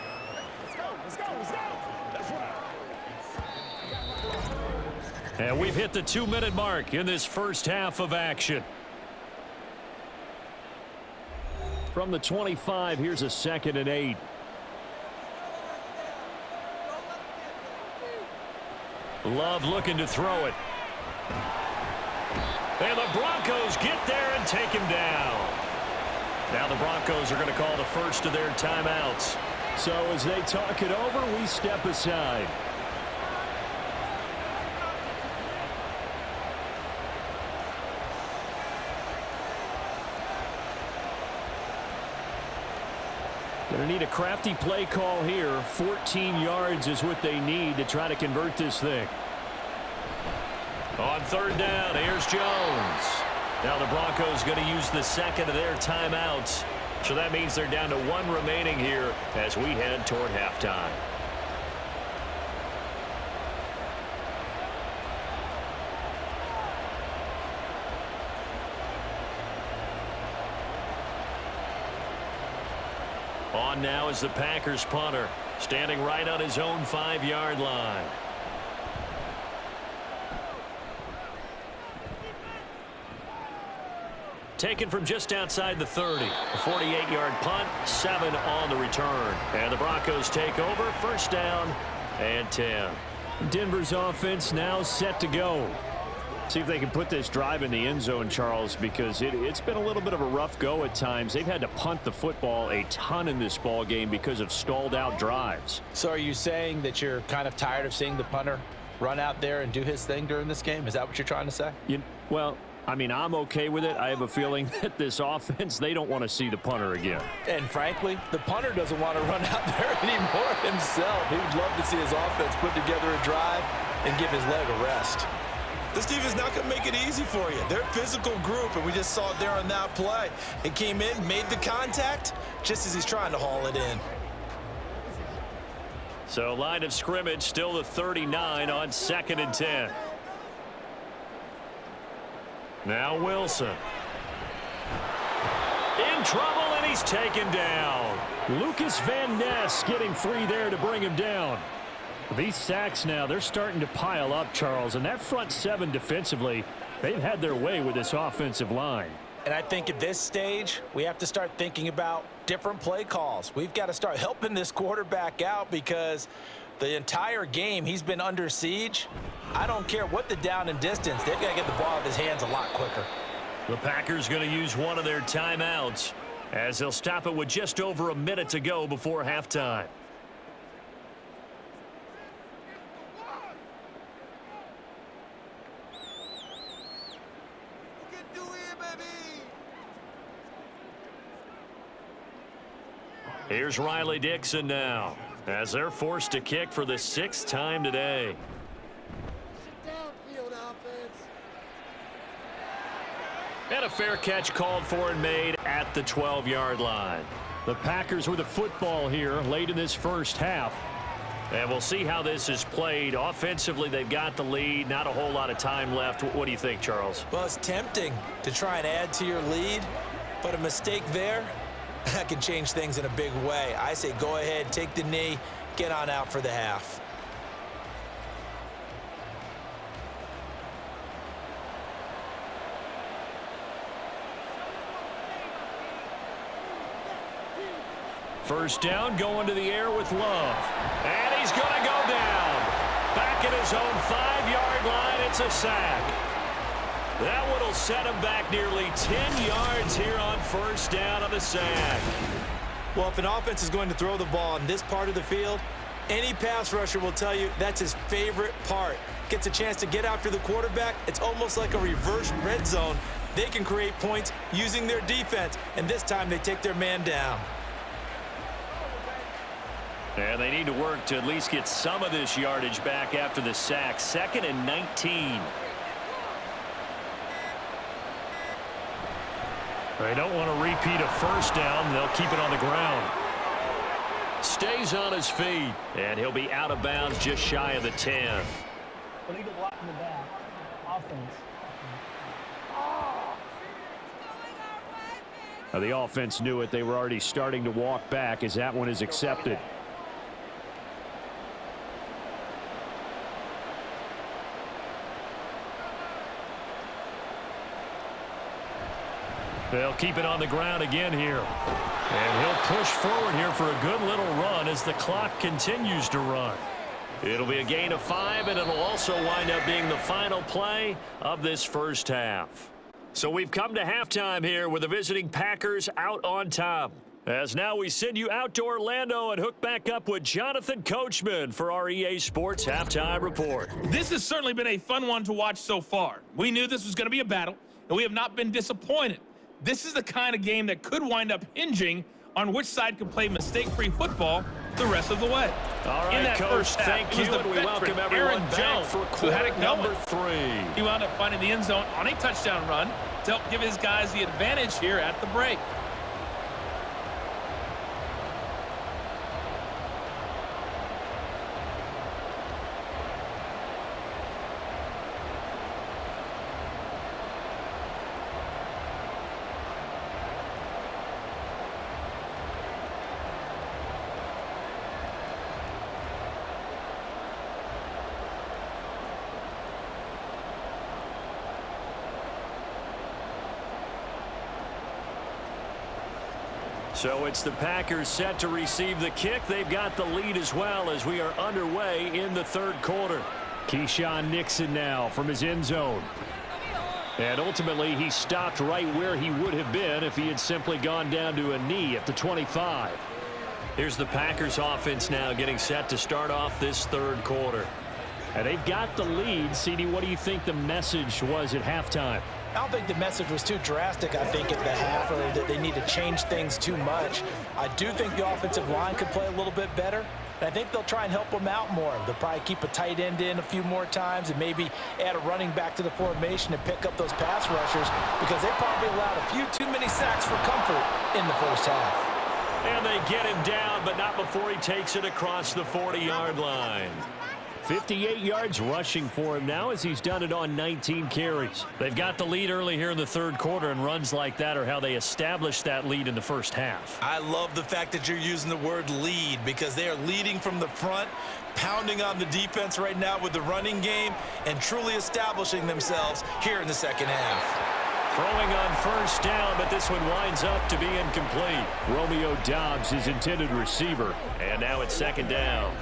And we've hit the 2-minute mark in this first half of action. From the 25, here's a 2nd and 8. Love looking to throw it. And the Broncos get there and take him down. Now the Broncos are going to call the first of their timeouts. So as they talk it over, we step aside. Going to need a crafty play call here. 14 yards is what they need to try to convert this thing. On third down, here's Jones. Now the Broncos going to use the second of their timeouts. So that means they're down to 1 remaining here as we head toward halftime. On now is the Packers punter, standing right on his own 5-yard line. Taken from just outside the 30. A 48-yard punt, 7 on the return. And the Broncos take over, first down and 10. Denver's offense now set to go. See if they can put this drive in the end zone, Charles, because it's been a little bit of a rough go at times. They've had to punt the football a ton in this ball game because of stalled out drives. So are you saying that you're kind of tired of seeing the punter run out there and do his thing during this game? Is that what you're trying to say? Well, I mean, I'm okay with it. I have a feeling that this offense, they don't want to see the punter again. And frankly, the punter doesn't want to run out there anymore himself. He would love to see his offense put together a drive and give his leg a rest. This team is not going to make it easy for you. They're a physical group, and we just saw it there on that play. It came in, made the contact, just as he's trying to haul it in. So line of scrimmage still the 39 on 2nd and 10. Now Wilson. In trouble, and he's taken down. Lucas Van Ness getting free there to bring him down. These sacks now, they're starting to pile up, Charles, and that front 7 defensively, they've had their way with this offensive line. And I think at this stage, we have to start thinking about different play calls. We've got to start helping this quarterback out because the entire game he's been under siege. I don't care what the down and distance, they've got to get the ball out of his hands a lot quicker. The Packers going to use one of their timeouts as they'll stop it with just over a minute to go before halftime. Here's Riley Dixon now as they're forced to kick for the 6th time today. And a fair catch called for and made at the 12-yard line. The Packers with the football here late in this first half. And we'll see how this is played. Offensively, they've got the lead. Not a whole lot of time left. What do you think, Charles? Well, it's tempting to try and add to your lead, but a mistake there, that can change things in a big way. I say go ahead, take the knee, get on out for the half. First down, going to the air with Love. And he's going to go down. Back at his own 5-yard line, it's a sack. That one will set him back nearly 10 yards here on first down on the sack. Well, if an offense is going to throw the ball on this part of the field, any pass rusher will tell you that's his favorite part. Gets a chance to get after the quarterback. It's almost like a reverse red zone. They can create points using their defense, and this time they take their man down. And they need to work to at least get some of this yardage back after the sack. 2nd and 19. They don't want to repeat a first down. They'll keep it on the ground. Stays on his feet, and he'll be out of bounds just shy of the 10. Illegal block in the back. Offense. Now, the offense knew it. They were already starting to walk back as that one is accepted. They'll keep it on the ground again here. And he'll push forward here for a good little run as the clock continues to run. It'll be a gain of 5, and it'll also wind up being the final play of this first half. So we've come to halftime here with the visiting Packers out on top. As now we send you out to Orlando and hook back up with Jonathan Coachman for our EA Sports Halftime Report. This has certainly been a fun one to watch so far. We knew this was going to be a battle, and we have not been disappointed. This is the kind of game that could wind up hinging on which side can play mistake-free football the rest of the way. All right, in that Coach, first half, thank you, and we welcome everyone back for quarter number 3. He wound up finding the end zone on a touchdown run to help give his guys the advantage here at the break. So it's the Packers set to receive the kick. They've got the lead as well as we are underway in the third quarter. Keyshawn Nixon now from his end zone. And ultimately, he stopped right where he would have been if he had simply gone down to a knee at the 25. Here's the Packers offense now getting set to start off this third quarter. And they've got the lead. CD, what do you think the message was at halftime? I don't think the message was too drastic, I think, at the half, or that they need to change things too much. I do think the offensive line could play a little bit better. And I think they'll try and help them out more. They'll probably keep a tight end in a few more times and maybe add a running back to the formation and pick up those pass rushers because they probably allowed a few too many sacks for comfort in the first half. And they get him down, but not before he takes it across the 40-yard line. 58 yards rushing for him now as he's done it on 19 carries. They've got the lead early here in the third quarter, and runs like that are how they established that lead in the first half. I love the fact that you're using the word lead because they are leading from the front, pounding on the defense right now with the running game, and truly establishing themselves here in the second half. Throwing on first down, but this one winds up to be incomplete. Romeo Doubs, his intended receiver. And now it's second down.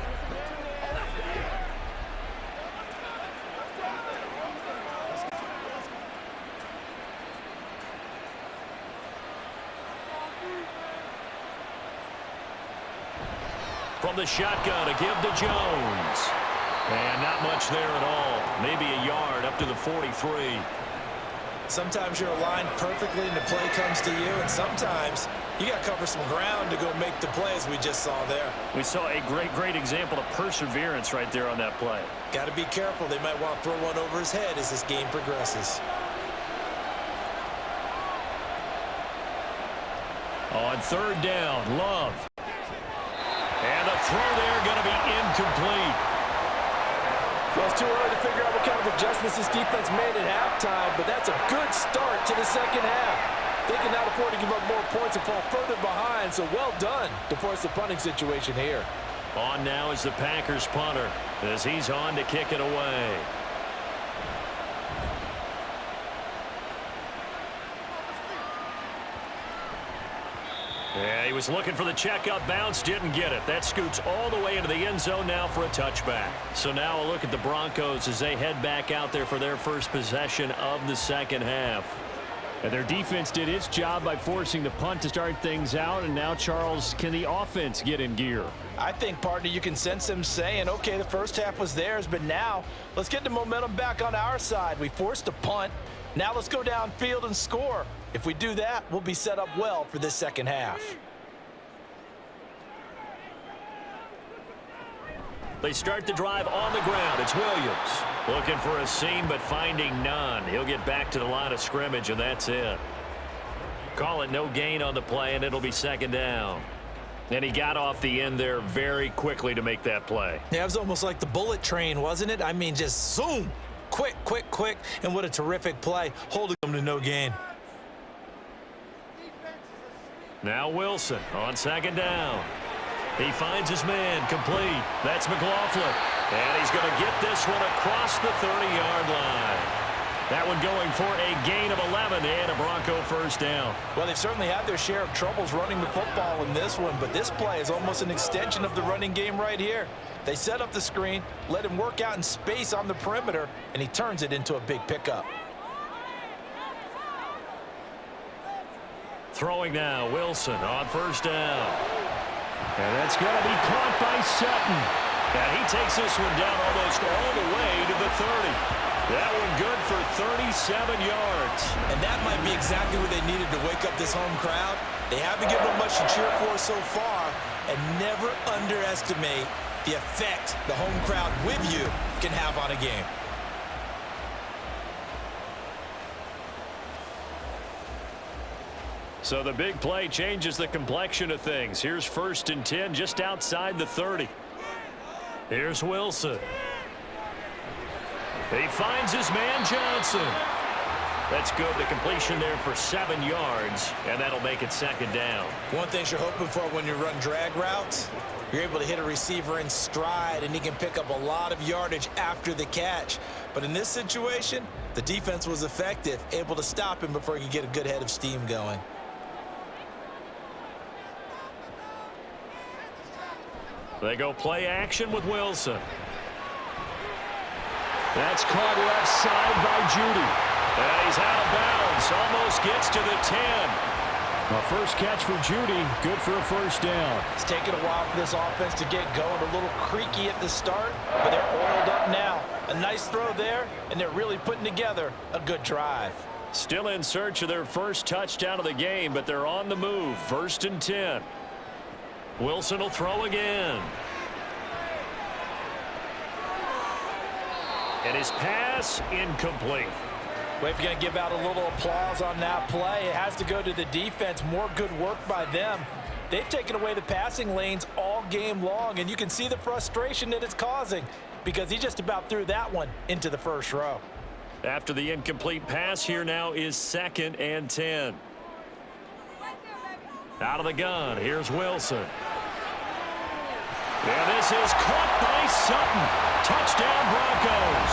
From the shotgun, a give to Jones. And not much there at all. Maybe a yard up to the 43. Sometimes you're aligned perfectly and the play comes to you, and sometimes you got to cover some ground to go make the play, as we just saw there. We saw a great example of perseverance right there on that play. Got to be careful. They might want to throw one over his head as this game progresses. On third down, Love. And the throw there going to be incomplete. Well, it's too early to figure out what kind of adjustments this defense made at halftime, but that's a good start to the second half. They can now afford to give up more points and fall further behind, so well done to force the punting situation here. On now is the Packers punter as he's on to kick it away. Yeah, he was looking for the checkup bounce, didn't get it. That scoots all the way into the end zone now for a touchback. So now a look at the Broncos as they head back out there for their first possession of the second half. And their defense did its job by forcing the punt to start things out, and now, Charles, can the offense get in gear? I think, partner, you can sense them saying, okay, the first half was theirs, but now let's get the momentum back on our side. We forced a punt. Now let's go downfield and score. If we do that, we'll be set up well for this second half. They start the drive on the ground. It's Williams. Looking for a seam, but finding none. He'll get back to the line of scrimmage, and that's it. Call it no gain on the play, and it'll be second down. And he got off the end there very quickly to make that play. Yeah, it was almost like the bullet train, wasn't it? I mean, just zoom. Quick, quick, quick. And what a terrific play, holding them to no gain. Now Wilson on second down. He finds his man complete. That's McLaughlin. And he's going to get this one across the 30-yard line. That one going for a gain of 11 and a Bronco first down. Well, they've certainly had their share of troubles running the football in this one, but this play is almost an extension of the running game right here. They set up the screen, let him work out in space on the perimeter, and he turns it into a big pickup. Throwing now, Wilson on first down. And that's going to be caught by Sutton. And he takes this one down almost all the way to the 30. That one good for 37 yards. And that might be exactly what they needed to wake up this home crowd. They haven't given them much to cheer for so far, and never underestimate the effect the home crowd with you can have on a game. So the big play changes the complexion of things. Here's 1st and 10 just outside the 30. Here's Wilson. He finds his man Johnson. That's good. The completion there for 7 yards, and that'll make it second down. One thing you're hoping for when you run drag routes, you're able to hit a receiver in stride, and he can pick up a lot of yardage after the catch. But in this situation, the defense was effective, able to stop him before he could get a good head of steam going. They go play action with Wilson. That's caught left side by Judy. And he's out of bounds. Almost gets to the 10. A first catch for Judy. Good for a first down. It's taken a while for this offense to get going. A little creaky at the start, but they're oiled up now. A nice throw there, and they're really putting together a good drive. Still in search of their first touchdown of the game, but they're on the move. 1st and 10. Wilson will throw again. And his pass incomplete. Well, if you're going to give out a little applause on that play, it has to go to the defense. More good work by them. They've taken away the passing lanes all game long, and you can see the frustration that it's causing because he just about threw that one into the first row. After the incomplete pass, here now is 2nd and 10. Out of the gun, here's Wilson. And this is caught by Sutton. Touchdown, Broncos.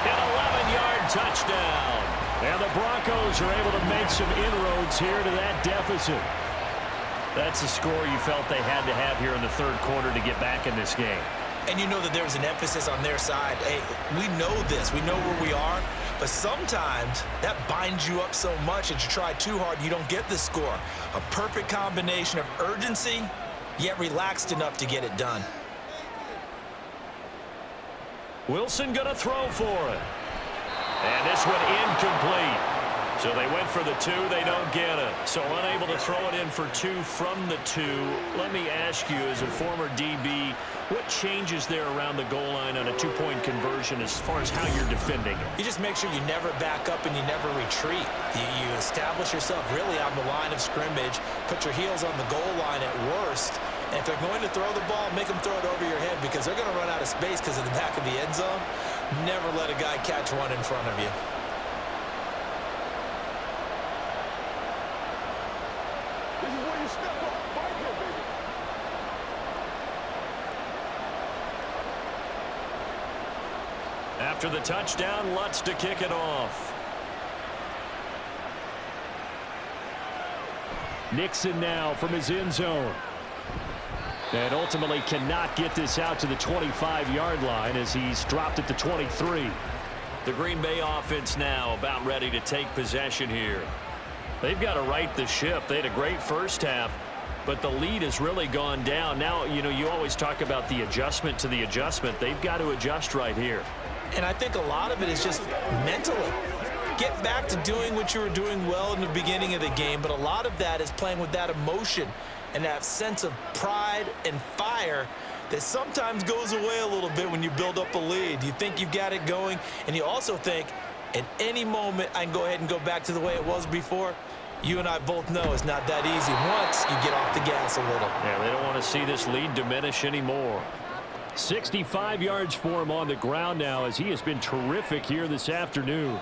An 11-yard touchdown. And the Broncos are able to make some inroads here to that deficit. That's a score you felt they had to have here in the 3rd quarter to get back in this game. And you know that there was an emphasis on their side. Hey, we know this. We know where we are. But sometimes that binds you up so much that you try too hard, you don't get the score. A perfect combination of urgency, yet relaxed enough to get it done. Wilson going to throw for it. And this one incomplete. So they went for the 2. They don't get it. So unable to throw it in for 2 from the 2. Let me ask you, as a former DB, what changes there around the goal line on a 2-point conversion as far as how you're defending it? You just make sure you never back up and you never retreat. You establish yourself really on the line of scrimmage, put your heels on the goal line at worst, and if they're going to throw the ball, make them throw it over your head because they're going to run out of space because of the back of the end zone. Never let a guy catch one in front of you. After the touchdown, Lutz to kick it off. Nixon now from his end zone. And ultimately cannot get this out to the 25-yard line as he's dropped at the 23. The Green Bay offense now about ready to take possession here. They've got to right the ship. They had a great first half, but the lead has really gone down. Now, you know, you always talk about the adjustment to the adjustment. They've got to adjust right here. And I think a lot of it is just mentally. Get back to doing what you were doing well in the beginning of the game, but a lot of that is playing with that emotion and that sense of pride and fire that sometimes goes away a little bit when you build up a lead. You think you've got it going, and you also think at any moment I can go ahead and go back to the way it was before. You and I both know it's not that easy once you get off the gas a little. Yeah, they don't want to see this lead diminish anymore. 65 yards for him on the ground now as he has been terrific here this afternoon.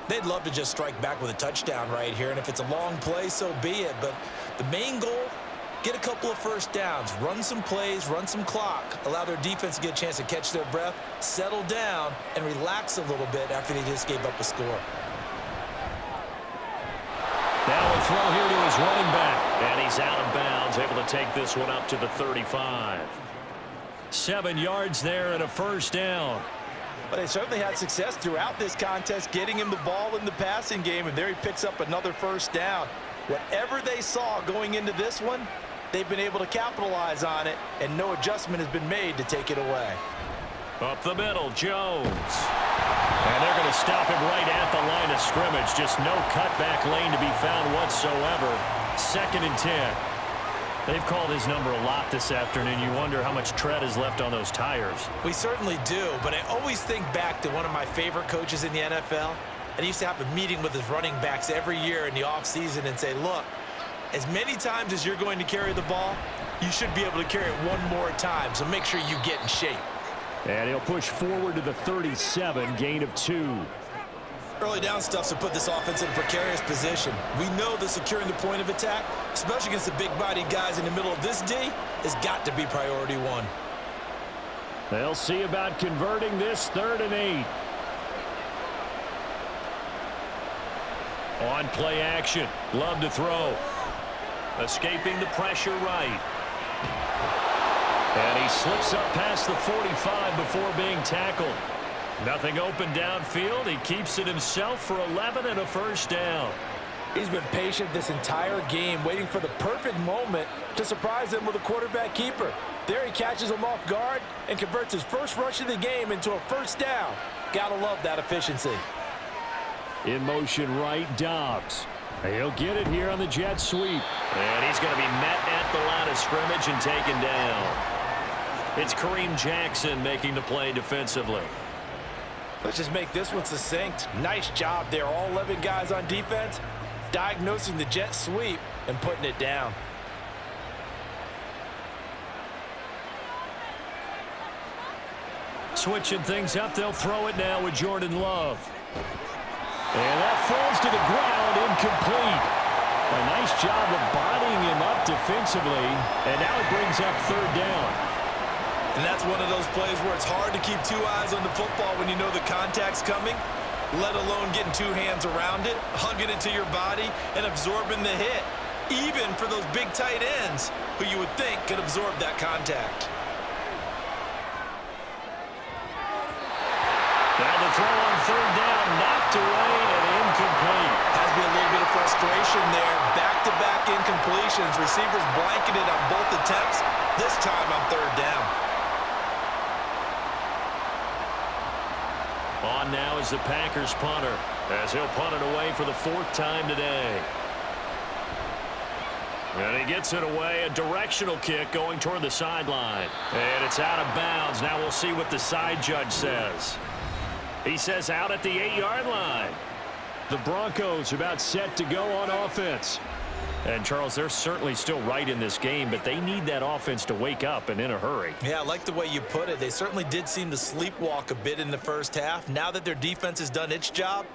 They'd love to just strike back with a touchdown right here, and if it's a long play, so be it. But the main goal, get a couple of first downs, run some plays, run some clock, allow their defense to get a chance to catch their breath, settle down, and relax a little bit after they just gave up a score. Now a throw here to his running back, and he's out of bounds, able to take this one up to the 35. 7 yards there and a first down. But they certainly had success throughout this contest, getting him the ball in the passing game, and there he picks up another first down. Whatever they saw going into this one, they've been able to capitalize on it, and no adjustment has been made to take it away. Up the middle, Jones. And they're going to stop him right at the line of scrimmage. Just no cutback lane to be found whatsoever. 2nd and 10. They've called his number a lot this afternoon. You wonder how much tread is left on those tires. We certainly do, but I always think back to one of my favorite coaches in the NFL. And he used to have a meeting with his running backs every year in the offseason and say, look, as many times as you're going to carry the ball, you should be able to carry it one more time, so make sure you get in shape. And he'll push forward to the 37, gain of 2. Early down stuff's to put this offense in a precarious position. We know that securing the point of attack, especially against the big-bodied guys in the middle of this D, has got to be priority one. They'll see about converting this 3rd and 8. On play action, love to throw. Escaping the pressure right. And he slips up past the 45 before being tackled. Nothing open downfield. He keeps it himself for 11 and a first down. He's been patient this entire game, waiting for the perfect moment to surprise them with a quarterback keeper. There he catches him off guard and converts his first rush of the game into a first down. Gotta love that efficiency. In motion right, Dobbs. He'll get it here on the jet sweep. And he's going to be met at the line of scrimmage and taken down. It's Kareem Jackson making the play defensively. Let's just make this one succinct. Nice job there, all 11 guys on defense, diagnosing the jet sweep and putting it down. Switching things up, they'll throw it now with Jordan Love. And that falls to the ground, incomplete. A nice job of bodying him up defensively, and now it brings up 3rd down. And that's one of those plays where it's hard to keep 2 eyes on the football when you know the contact's coming, let alone getting 2 hands around it, hugging it to your body, and absorbing the hit, even for those big tight ends who you would think could absorb that contact. Now the throw on 3rd down, knocked away and incomplete. Has to be a little bit of frustration there. Back-to-back incompletions. Receivers blanketed on both attempts, this time on 3rd down. On now is the Packers punter, as he'll punt it away for the 4th time today. And he gets it away, a directional kick going toward the sideline. And it's out of bounds. Now we'll see what the side judge says. He says out at the 8-yard line. The Broncos about set to go on offense. And, Charles, they're certainly still right in this game, but they need that offense to wake up and in a hurry. Yeah, I like the way you put it. They certainly did seem to sleepwalk a bit in the first half. Now that their defense has done its job,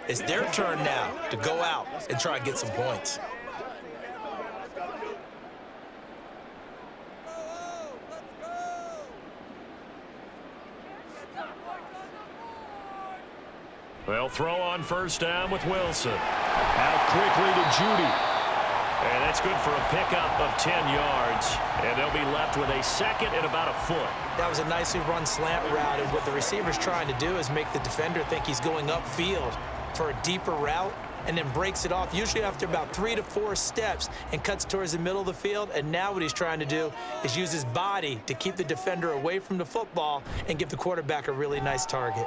it's their turn now to go out and try and get some points. They'll throw on 1st down with Wilson. Out quickly to Judy. And that's good for a pickup of 10 yards. And they'll be left with a 2nd and about a foot. That was a nicely run slant route, and what the receiver's trying to do is make the defender think he's going upfield for a deeper route and then breaks it off, usually after about 3 to 4 steps, and cuts towards the middle of the field. And now what he's trying to do is use his body to keep the defender away from the football and give the quarterback a really nice target.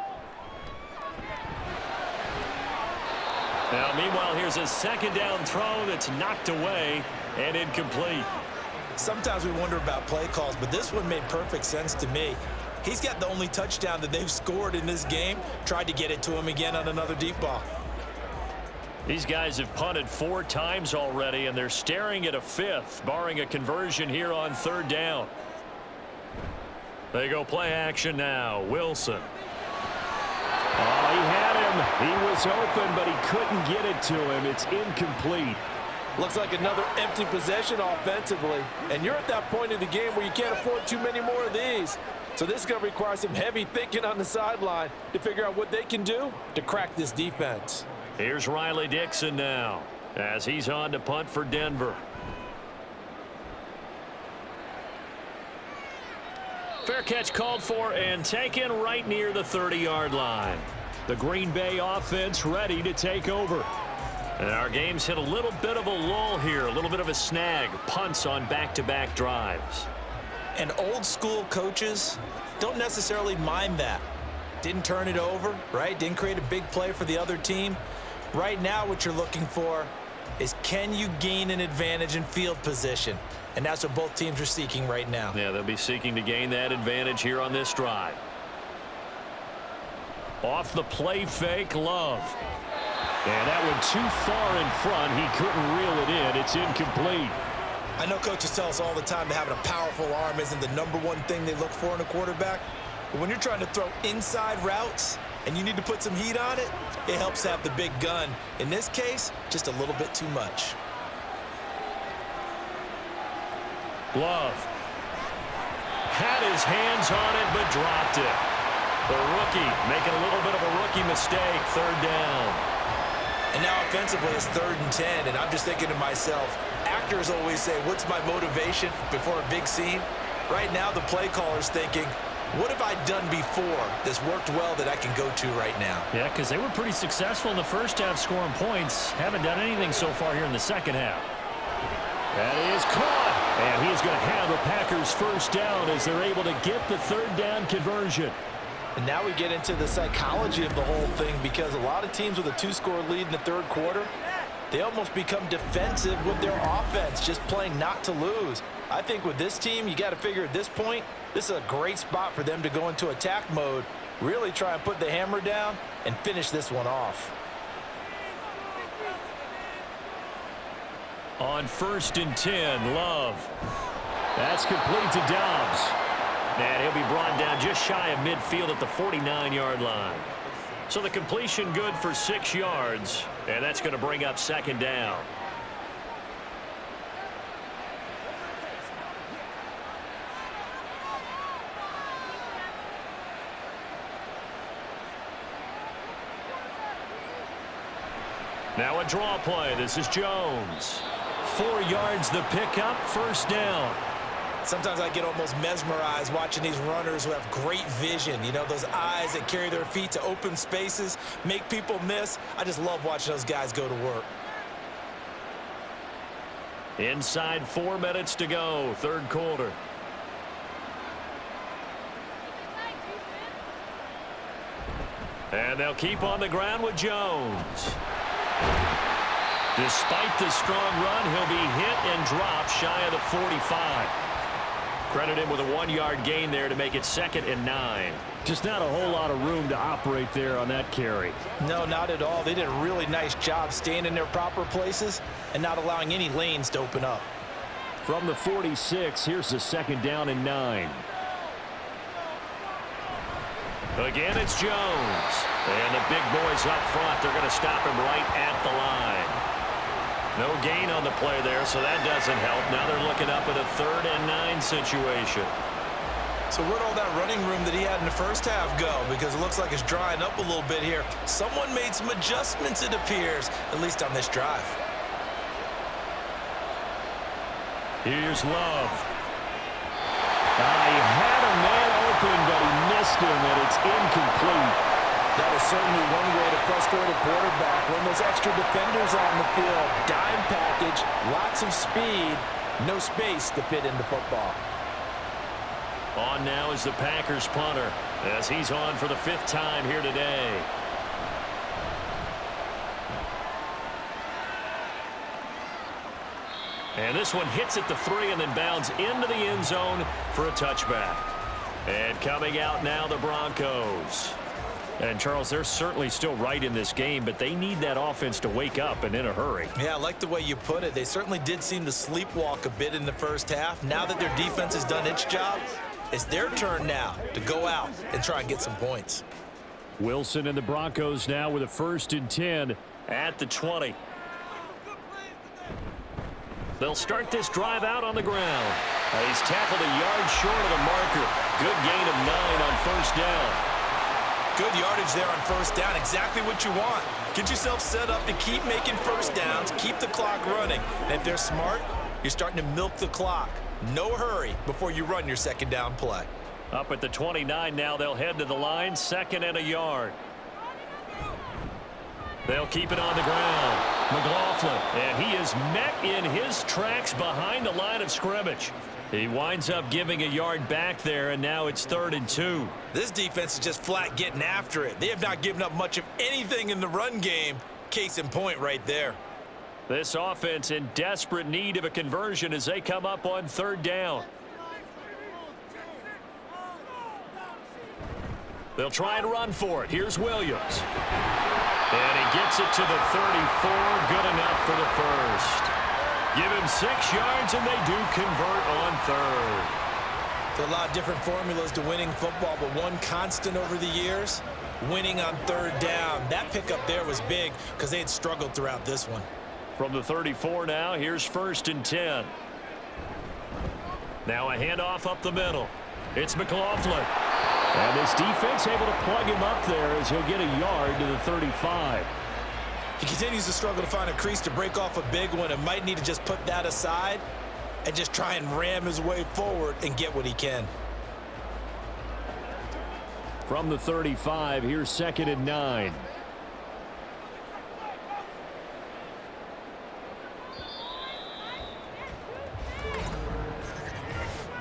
Now, meanwhile, here's a 2nd down throw that's knocked away and incomplete. Sometimes we wonder about play calls, but this one made perfect sense to me. He's got the only touchdown that they've scored in this game. Tried to get it to him again on another deep ball. These guys have punted 4 times already, and they're staring at a 5th, barring a conversion here on 3rd down. They go play action now. Wilson. Oh, he had him. He was open, but he couldn't get it to him. It's incomplete. Looks like another empty possession offensively. And you're at that point in the game where you can't afford too many more of these. So this is going to require some heavy thinking on the sideline to figure out what they can do to crack this defense. Here's Riley Dixon now as he's on to punt for Denver. Fair catch called for and taken right near the 30-yard line. The Green Bay offense ready to take over. And our game's hit a little bit of a lull here, a little bit of a snag. Punts on back-to-back drives. And old school coaches don't necessarily mind that. Didn't turn it over, right? Didn't create a big play for the other team. Right now what you're looking for is, can you gain an advantage in field position? And that's what both teams are seeking right now. Yeah, they'll be seeking to gain that advantage here on this drive. Off the play fake, Love. And that one too far in front. He couldn't reel it in. It's incomplete. I know coaches tell us all the time that having a powerful arm isn't the #1 thing they look for in a quarterback. But when you're trying to throw inside routes and you need to put some heat on it, it helps have the big gun. In this case, just a little bit too much. Love had his hands on it but dropped it. The rookie making a little bit of a rookie mistake. 3rd down. And now offensively it's 3rd and 10, and I'm just thinking to myself, actors always say, what's my motivation before a big scene? Right now the play caller's thinking, what have I done before that's worked well that I can go to right now? Yeah, because they were pretty successful in the first half scoring points. Haven't done anything so far here in the second half. That is caught. And he is going to have the Packers 1st down as they're able to get the 3rd down conversion. And now we get into the psychology of the whole thing, because a lot of teams with a 2-score lead in the 3rd quarter, they almost become defensive with their offense, just playing not to lose. I think with this team, you got to figure at this point, this is a great spot for them to go into attack mode, really try and put the hammer down and finish this one off. On 1st and 10, Love. That's complete to Dobbs. And he'll be brought down just shy of midfield at the 49-yard line. So the completion good for 6 yards, and that's going to bring up 2nd down. Now a draw play. This is Jones. 4 yards the pickup, 1st down. Sometimes I get almost mesmerized watching these runners who have great vision. You know, those eyes that carry their feet to open spaces, make people miss. I just love watching those guys go to work. Inside 4 minutes to go, 3rd quarter. And they'll keep on the ground with Jones. Despite the strong run, he'll be hit and dropped shy of the 45. Credit him with a 1-yard gain there to make it 2nd and 9. Just not a whole lot of room to operate there on that carry. No, not at all. They did a really nice job staying in their proper places and not allowing any lanes to open up. From the 46, here's the 2nd down and 9. Again, it's Jones. And the big boys up front, they're going to stop him right at the line. No gain on the play there, so that doesn't help. Now they're looking up at a 3rd and 9 situation. So where'd all that running room that he had in the first half go? Because it looks like it's drying up a little bit here. Someone made some adjustments, it appears, at least on this drive. Here's Love. He had a man open, but he missed him, and it's incomplete. That is certainly one way to frustrate a quarterback. When those extra defenders on the field, dime package, lots of speed, no space to fit into football. On now is the Packers punter as he's on for the 5th time here today. And this one hits at the 3 and then bounds into the end zone for a touchback. And coming out now, the Broncos. And, Charles, they're certainly still right in this game, but they need that offense to wake up and in a hurry. Yeah, I like the way you put it. They certainly did seem to sleepwalk a bit in the first half. Now that their defense has done its job, it's their turn now to go out and try and get some points. Wilson and the Broncos now with a 1st and 10 at the 20. They'll start this drive out on the ground. He's tackled a yard short of the marker. Good gain of 9 on 1st down. Good yardage there on 1st down. Exactly what you want. Get yourself set up to keep making 1st downs, keep the clock running. And if they're smart, you're starting to milk the clock. No hurry before you run your 2nd down play. Up at the 29 now, they'll head to the line, 2nd and a yard. They'll keep it on the ground. McLaughlin, and he is met in his tracks behind the line of scrimmage. He winds up giving a yard back there, and now it's 3rd and 2. This defense is just flat getting after it. They have not given up much of anything in the run game. Case in point right there. This offense in desperate need of a conversion as they come up on 3rd down. They'll try and run for it. Here's Williams. And he gets it to the 34. Good enough for the 1st. Give him 6 yards, and they do convert on 3rd. There's a lot of different formulas to winning football, but one constant over the years, winning on 3rd down. That pickup there was big because they had struggled throughout this one. From the 34 now, here's 1st and 10. Now a handoff up the middle. It's McLaughlin. And this defense able to plug him up there as he'll get a yard to the 35. He continues to struggle to find a crease to break off a big one and might need to just put that aside and just try and ram his way forward and get what he can. From the 35, here's 2nd and 9.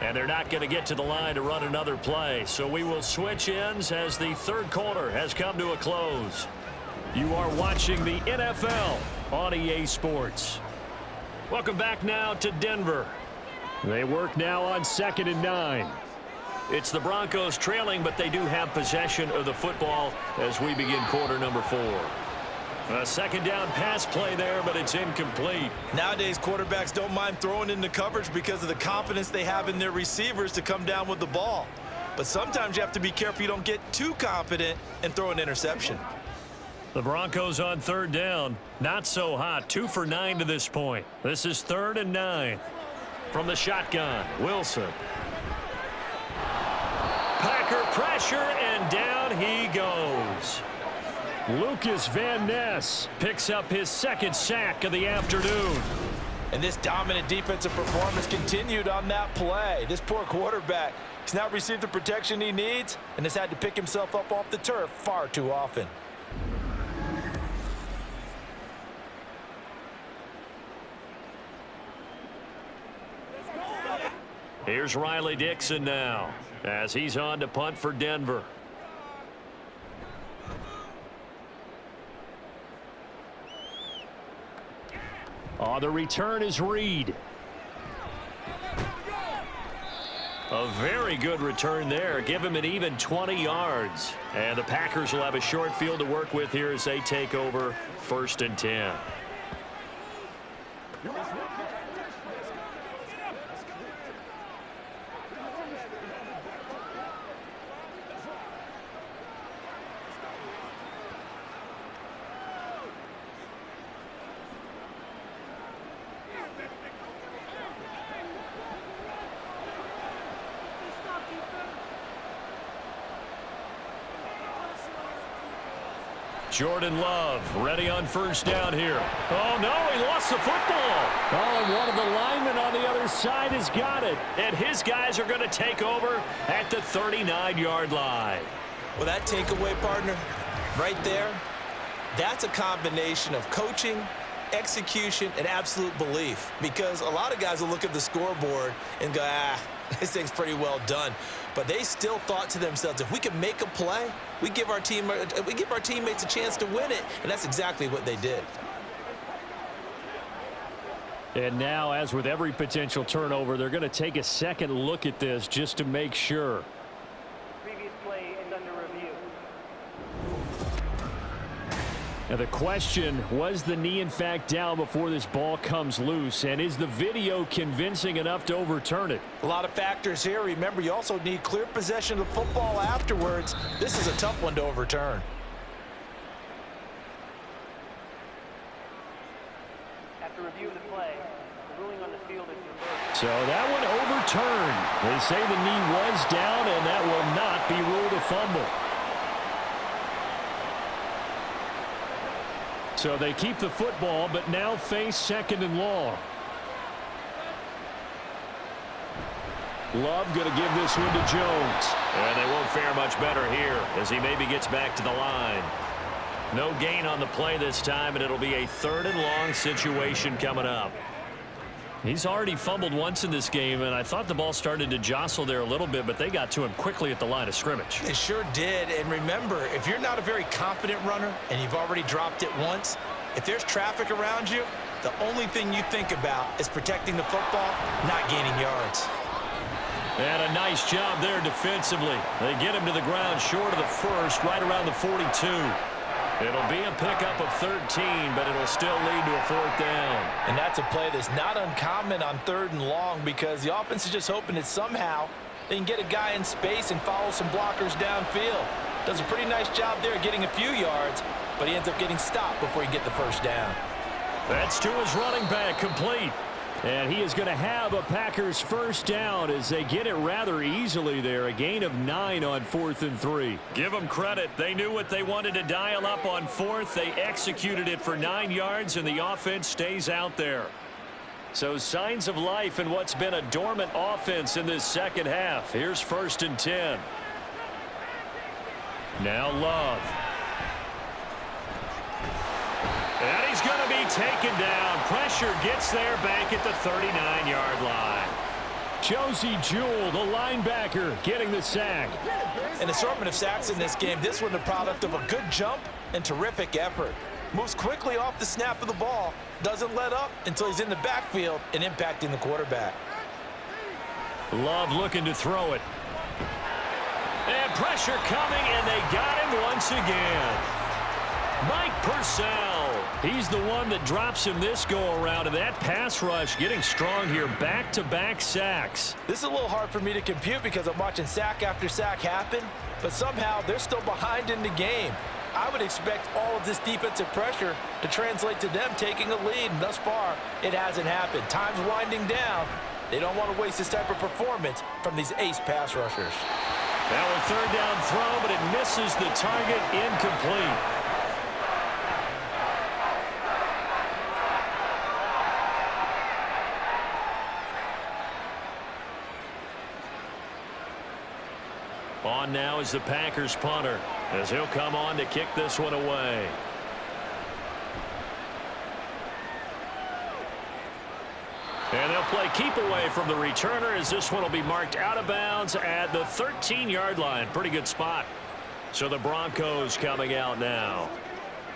And they're not going to get to the line to run another play. So we will switch ends as the 3rd quarter has come to a close. You are watching the NFL on EA Sports. Welcome back now to Denver. They work now on 2nd and 9. It's the Broncos trailing, but they do have possession of the football as we begin quarter number 4. A 2nd down pass play there, but it's incomplete. Nowadays, quarterbacks don't mind throwing into coverage because of the confidence they have in their receivers to come down with the ball. But sometimes you have to be careful you don't get too confident and throw an interception. The Broncos on 3rd down. Not so hot. 2 for 9 to this point. This is 3rd and 9. From the shotgun, Wilson. Packer pressure, and down he goes. Lucas Van Ness picks up his 2nd sack of the afternoon. And this dominant defensive performance continued on that play. This poor quarterback has not received the protection he needs and has had to pick himself up off the turf far too often. Here's Riley Dixon now as he's on to punt for Denver. On the return is Reed. A very good return there. Give him an even 20 yards. And the Packers will have a short field to work with here as they take over 1st and 10. Jordan Love ready on 1st down here. Oh, no, he lost the football. Oh, and one of the linemen on the other side has got it. And his guys are going to take over at the 39-yard line. Well, that takeaway, partner, right there, that's a combination of coaching, execution, and absolute belief. Because a lot of guys will look at the scoreboard and go, this thing's pretty well done. But they still thought to themselves, if we can make a play, we give our teammates a chance to win it. And that's exactly what they did. And now, as with every potential turnover, they're going to take a second look at this just to make sure. Previous play is under review. Now the question, was the knee in fact down before this ball comes loose? And is the video convincing enough to overturn it? A lot of factors here. Remember, you also need clear possession of the football afterwards. This is a tough one to overturn. After reviewing the play, the ruling on the field is reversed. So that one overturned. They say the knee was down, and that will not be ruled a fumble. So they keep the football, but now face second and long. Love going to give this one to Jones. And they won't fare much better here as he maybe gets back to the line. No gain on the play this time, and it'll be a 3rd and long situation coming up. He's already fumbled once in this game, and I thought the ball started to jostle there a little bit, but they got to him quickly at the line of scrimmage. They sure did. And remember, if you're not a very confident runner and you've already dropped it once, if there's traffic around you, the only thing you think about is protecting the football, not gaining yards. And a nice job there defensively. They get him to the ground short of the first, right around the 42. It'll be a pickup of 13, but it'll still lead to a 4th down. And that's a play that's not uncommon on 3rd and long because the offense is just hoping that somehow they can get a guy in space and follow some blockers downfield. Does a pretty nice job there getting a few yards, but he ends up getting stopped before he can get the 1st down. That's to his running back, complete. And he is going to have a Packers 1st down as they get it rather easily there. A gain of 9 on 4th and 3. Give them credit. They knew what they wanted to dial up on 4th. They executed it for 9 yards, and the offense stays out there. So signs of life in what's been a dormant offense in this second half. Here's 1st and 10. Now Love. And he's going to be taken down. Pressure gets there back at the 39-yard line. Josie Jewell, the linebacker, getting the sack. An assortment of sacks in this game. This one the product of a good jump and terrific effort. Moves quickly off the snap of the ball. Doesn't let up until he's in the backfield and impacting the quarterback. Love looking to throw it. And pressure coming, and they got him once again. Mike Purcell. He's the one that drops him this go-around, and that pass rush getting strong here. Back-to-back sacks. This is a little hard for me to compute because I'm watching sack after sack happen, but somehow they're still behind in the game. I would expect all of this defensive pressure to translate to them taking a lead, and thus far, it hasn't happened. Time's winding down. They don't want to waste this type of performance from these ace pass rushers. Now a 3rd down throw, but it misses the target, incomplete. On now is the Packers punter as he'll come on to kick this one away. And they'll play keep away from the returner as this one will be marked out of bounds at the 13-yard line. Pretty good spot. So the Broncos coming out now.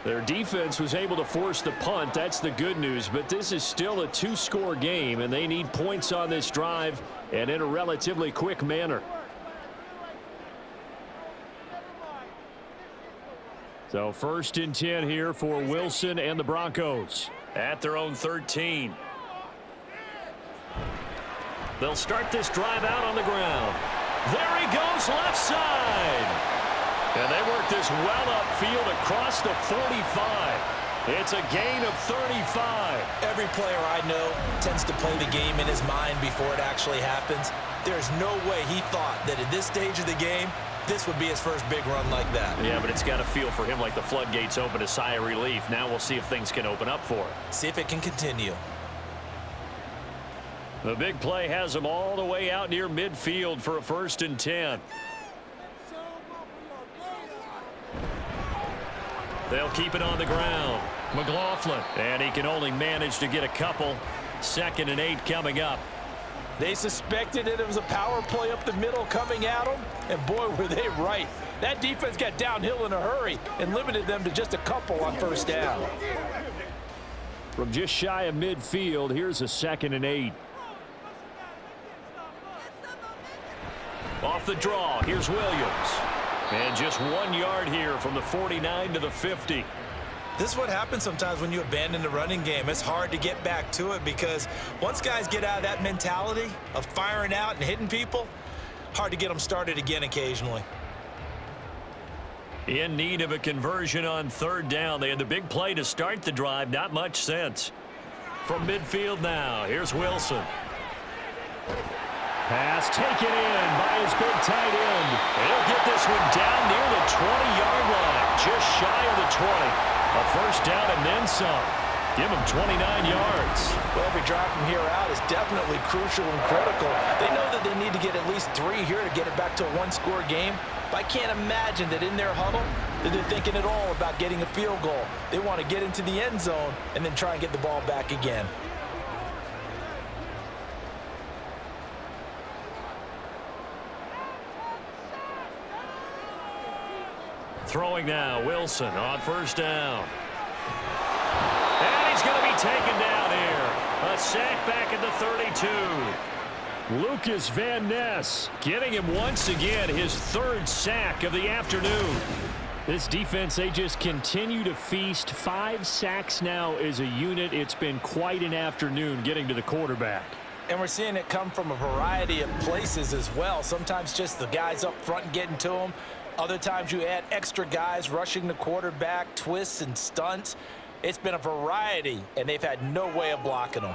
Their defense was able to force the punt. That's the good news. But this is still a 2-score game, and they need points on this drive and in a relatively quick manner. So 1st and 10 here for Wilson and the Broncos. At their own 13. They'll start this drive out on the ground. There he goes, left side. And they work this well upfield across the 45. It's a gain of 35. Every player I know tends to play the game in his mind before it actually happens. There's no way he thought that at this stage of the game, this would be his first big run like that. Yeah, but it's got to feel for him like the floodgates open, a sigh of relief. Now we'll see if things can open up for him. See if it can continue. The big play has him all the way out near midfield for a 1st and 10. They'll keep it on the ground. McLaughlin, and he can only manage to get a couple. 2nd and 8 coming up. They suspected that it was a power play up the middle coming at them, and boy, were they right. That defense got downhill in a hurry and limited them to just a couple on 1st down. From just shy of midfield, here's a 2nd and 8. Off the draw, here's Williams. And just 1 yard here from the 49 to the 50. This is what happens sometimes when you abandon the running game. It's hard to get back to it because once guys get out of that mentality of firing out and hitting people, hard to get them started again occasionally. In need of a conversion on 3rd down. They had the big play to start the drive. Not much sense. From midfield now, here's Wilson. Pass taken in by his big tight end. He'll get this one down near the 20-yard line, just shy of the 20. A 1st down and then some. Give him 29 yards. Well, every drive from here out is definitely crucial and critical. They know that they need to get at least 3 here to get it back to a 1-score game. But I can't imagine that in their huddle that they're thinking at all about getting a field goal. They want to get into the end zone and then try and get the ball back again. Throwing now, Wilson on 1st down. And he's going to be taken down here. A sack back at the 32. Lucas Van Ness getting him once again, his 3rd sack of the afternoon. This defense, they just continue to feast. 5 sacks now as a unit. It's been quite an afternoon getting to the quarterback. And we're seeing it come from a variety of places as well. Sometimes just the guys up front getting to them. Other times you add extra guys rushing the quarterback, twists and stunts. It's been a variety, and they've had no way of blocking them.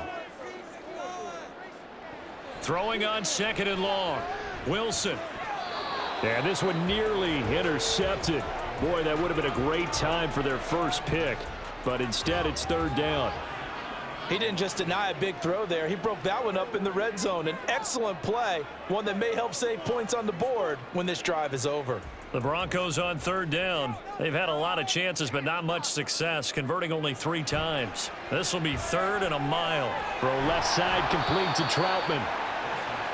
Throwing on 2nd and long. Wilson. And this one nearly intercepted. Boy, that would have been a great time for their first pick. But instead, it's 3rd down. He didn't just deny a big throw there. He broke that one up in the red zone. An excellent play, one that may help save points on the board when this drive is over. The Broncos on 3rd down. They've had a lot of chances, but not much success, converting only 3 times. This will be 3rd and a mile. Throw left side complete to Troutman.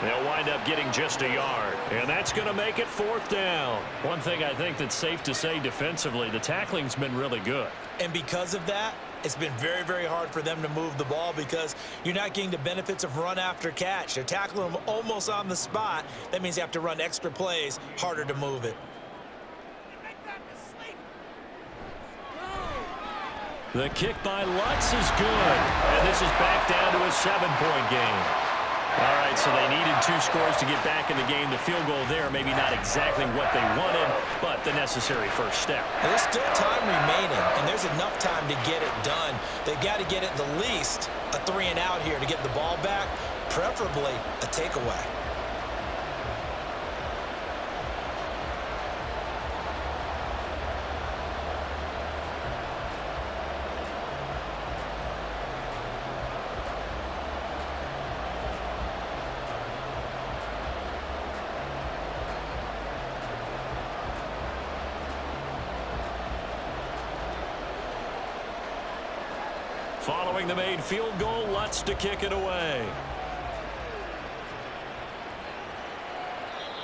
They'll wind up getting just a yard, and that's going to make it 4th down. One thing I think that's safe to say defensively, the tackling's been really good. And because of that, it's been very, very hard for them to move the ball because you're not getting the benefits of run after catch. They're tackling them almost on the spot. That means you have to run extra plays, harder to move it. The kick by Lutz is good, and this is back down to a 7-point game. All right, so they needed 2 scores to get back in the game. The field goal there, maybe not exactly what they wanted, but the necessary first step. And there's still time remaining, and there's enough time to get it done. They've got to get at the least a 3-and-out here to get the ball back, preferably a takeaway. Following the made field goal, Lutz to kick it away.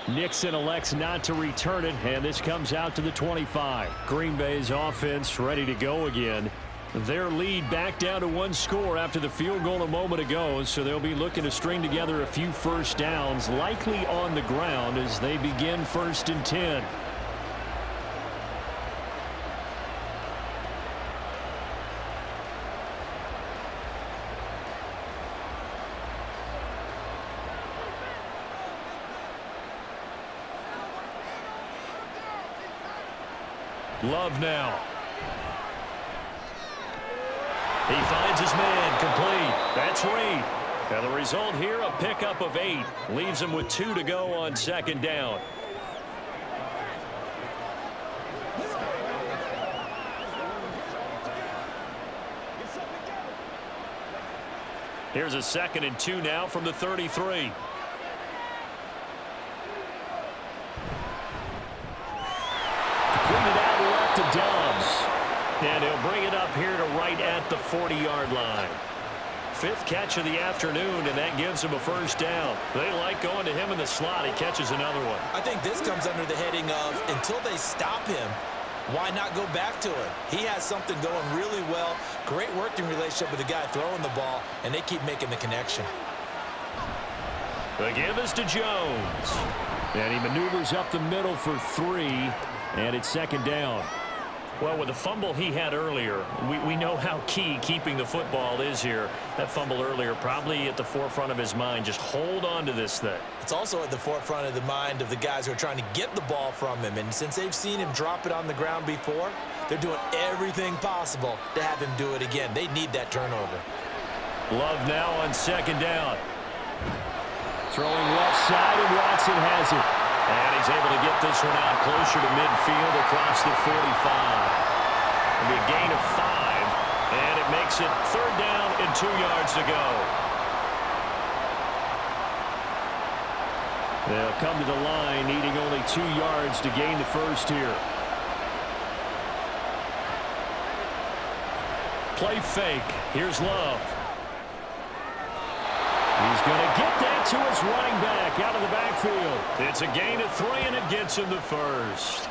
Nixon elects not to return it, and this comes out to the 25. Green Bay's offense ready to go again. Their lead back down to 1 score after the field goal a moment ago, so they'll be looking to string together a few first downs, likely on the ground as they begin 1st and 10. Love now. He finds his man complete. That's Reed. And the result here, a pickup of 8. Leaves him with 2 to go on 2nd down. Here's a 2nd and 2 now from the 33. Completed out left to Dobbs. And he'll bring it up here to right at the 40-yard line. 5th catch of the afternoon, and that gives him a first down. They like going to him in the slot. He catches another one. I think this comes under the heading of until they stop him, Why not go back to it? He has something going really well. Great working relationship with the guy throwing the ball, and they keep making the connection. The give is to Jones. And he maneuvers up the middle for 3, and it's second down. Well, with the fumble he had earlier, we know how key keeping the football is here. That fumble earlier probably at the forefront of his mind. Just hold on to this thing. It's also at the forefront of the mind of the guys who are trying to get the ball from him. And since they've seen him drop it on the ground before, they're doing everything possible to have him do it again. They need that turnover. Love now on second down. Throwing left side, and Watson has it. And he's able to get this one out closer to midfield across the 45. It'll be a gain of 5, and it makes it third down and 2 yards to go. They'll come to the line, needing only 2 yards to gain the first here. Play fake. Here's Love. He's going to get that to his running back out of the backfield. It's a gain of 3, and it gets him the first.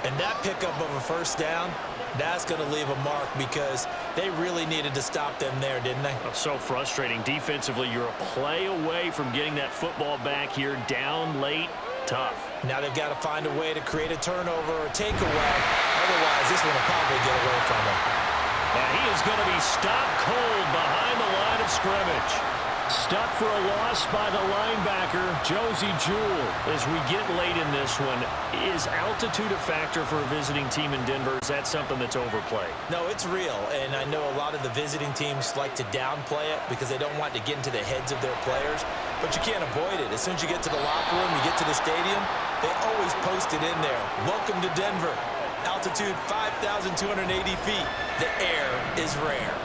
And that pickup of a first down, that's going to leave a mark because they really needed to stop them there, didn't they? So frustrating. Defensively, you're a play away from getting that football back here. Down late, tough. Now they've got to find a way to create a turnover or a takeaway. Otherwise, this one will probably get away from them. And he is going to be stopped cold behind the line of scrimmage. Stuck for a loss by the linebacker, Josie Jewell. As we get late in this one, is altitude a factor for a visiting team in Denver? Is that something that's overplayed? No, it's real, and I know a lot of the visiting teams like to downplay it because they don't want to get into the heads of their players, but you can't avoid it. As soon as you get to the locker room, you get to the stadium, they always post it in there. Welcome to Denver. Altitude 5,280 feet. The air is rare.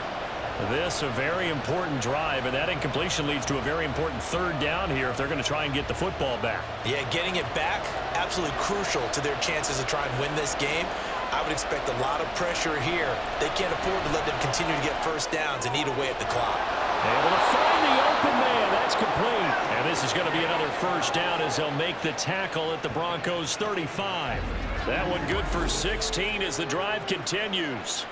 This a very important drive, and that incompletion leads to a very important third down here if they're going to try and get the football back. Yeah, getting it back, absolutely crucial to their chances to try and win this game. I would expect a lot of pressure here. They can't afford to let them continue to get first downs and eat away at the clock. Able to find the open man. That's complete. And this is going to be another first down as they'll make the tackle at the Broncos 35. That one good for 16 as the drive continues.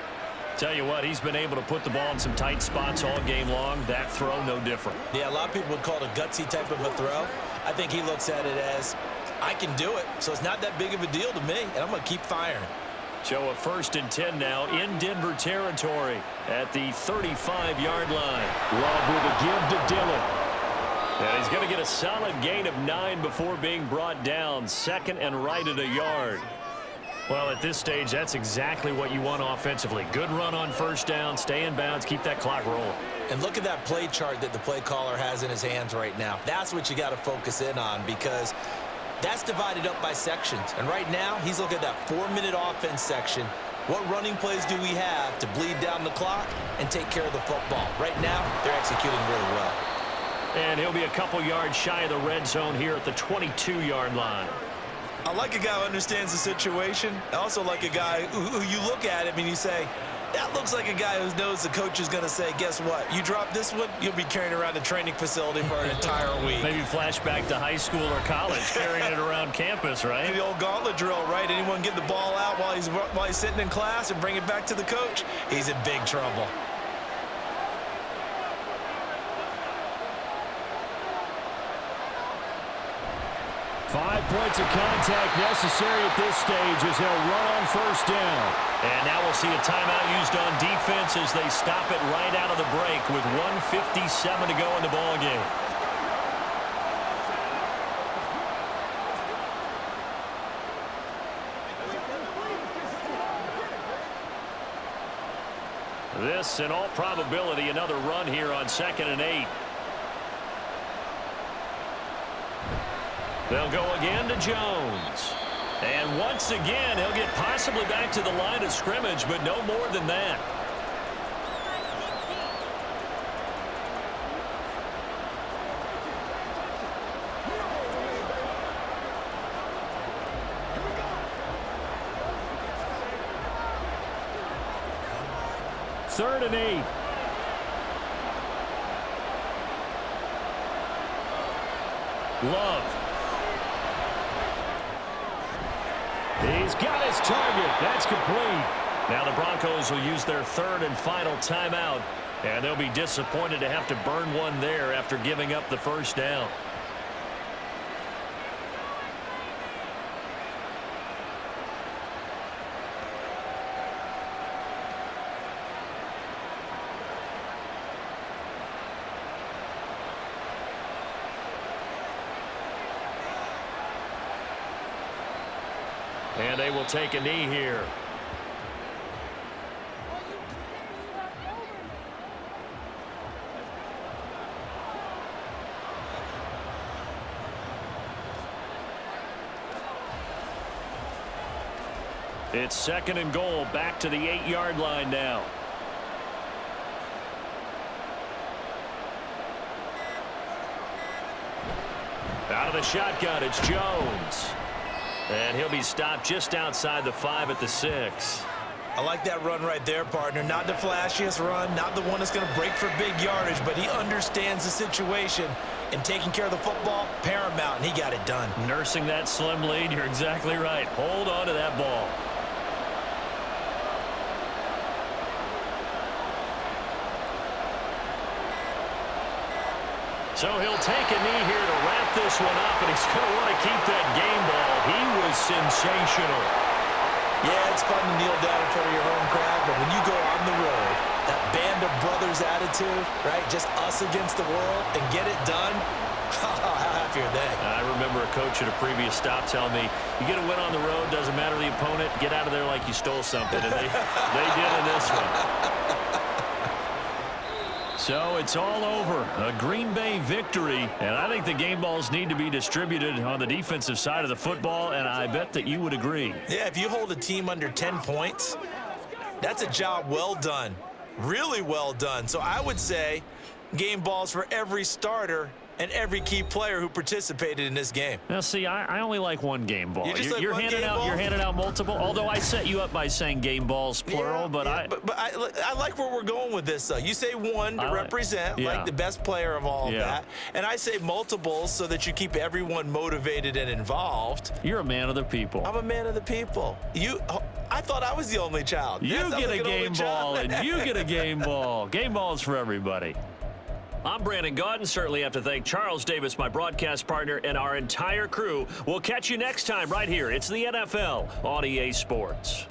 Tell you what, he's been able to put the ball in some tight spots all game long. That throw, no different. Yeah, a lot of people would call it a gutsy type of a throw. I think he looks at it as, I can do it, so it's not that big of a deal to me, and I'm going to keep firing. Show a 1st and 10 now in Denver territory at the 35-yard line. Love with a give to Dillon. And he's going to get a solid gain of 9 before being brought down. 2nd and right at a yard. Well, at this stage, that's exactly what you want offensively. Good run on first down, stay in bounds, keep that clock rolling. And look at that play chart that the play caller has in his hands right now. That's what you got to focus in on because that's divided up by sections. And right now, he's looking at that 4-minute offense section. What running plays do we have to bleed down the clock and take care of the football? Right now, they're executing really well. And he'll be a couple yards shy of the red zone here at the 22-yard line. I like a guy who understands the situation. I also like a guy who you look at him and you say, that looks like a guy who knows the coach is going to say, guess what? You drop this one, you'll be carrying around the training facility for an entire week. Maybe flashback to high school or college, carrying it around campus, right? The old gauntlet drill, right? Anyone get the ball out while he's sitting in class and bring it back to the coach? He's in big trouble. Five points of contact necessary at this stage as they'll run on first down. And now we'll see a timeout used on defense as they stop it right out of the break with 1:57 to go in the ballgame. This, in all probability, another run here on 2nd and 8. They'll go again to Jones. And once again, he'll get possibly back to the line of scrimmage, but no more than that. Third and 8. Love. He's got his target. That's complete. Now the Broncos will use their third and final timeout, and they'll be disappointed to have to burn one there after giving up the first down. And they will take a knee here. It's second and goal, back to the 8-yard line now. Out of the shotgun, it's Jones. And he'll be stopped just outside the 5 at the 6. I like that run right there, partner. Not the flashiest run, not the one that's going to break for big yardage, but he understands the situation, and taking care of the football, paramount, and he got it done. Nursing that slim lead, you're exactly right. Hold on to that ball. So he'll take a knee here to wrap this one up, and he's going to want to keep that game ball. He was sensational. Yeah, it's fun to kneel down in front of your home crowd, but when you go on the road, that band of brothers attitude, right, just us against the world, and get it done, how happy are they? I remember a coach at a previous stop telling me, you get a win on the road, doesn't matter the opponent, get out of there like you stole something, and they did in this one. So it's all over. A Green Bay victory. And I think the game balls need to be distributed on the defensive side of the football, and I bet that you would agree. Yeah, if you hold a team under 10 points, that's a job well done. Really well done. So I would say game balls for every starter and every key player who participated in this game. Now, see, I only like one game ball. You're handing out multiple. Although I set you up by saying game balls plural, but I like where we're going with this. Though you say one to represent like the best player of all of that, and I say multiples so that you keep everyone motivated and involved. You're a man of the people. I'm a man of the people. I thought I was the only child. You get a game ball, and you get a game ball. Game balls for everybody. I'm Brandon Gaudin. Certainly have to thank Charles Davis, my broadcast partner, and our entire crew. We'll catch you next time right here. It's the NFL on EA Sports.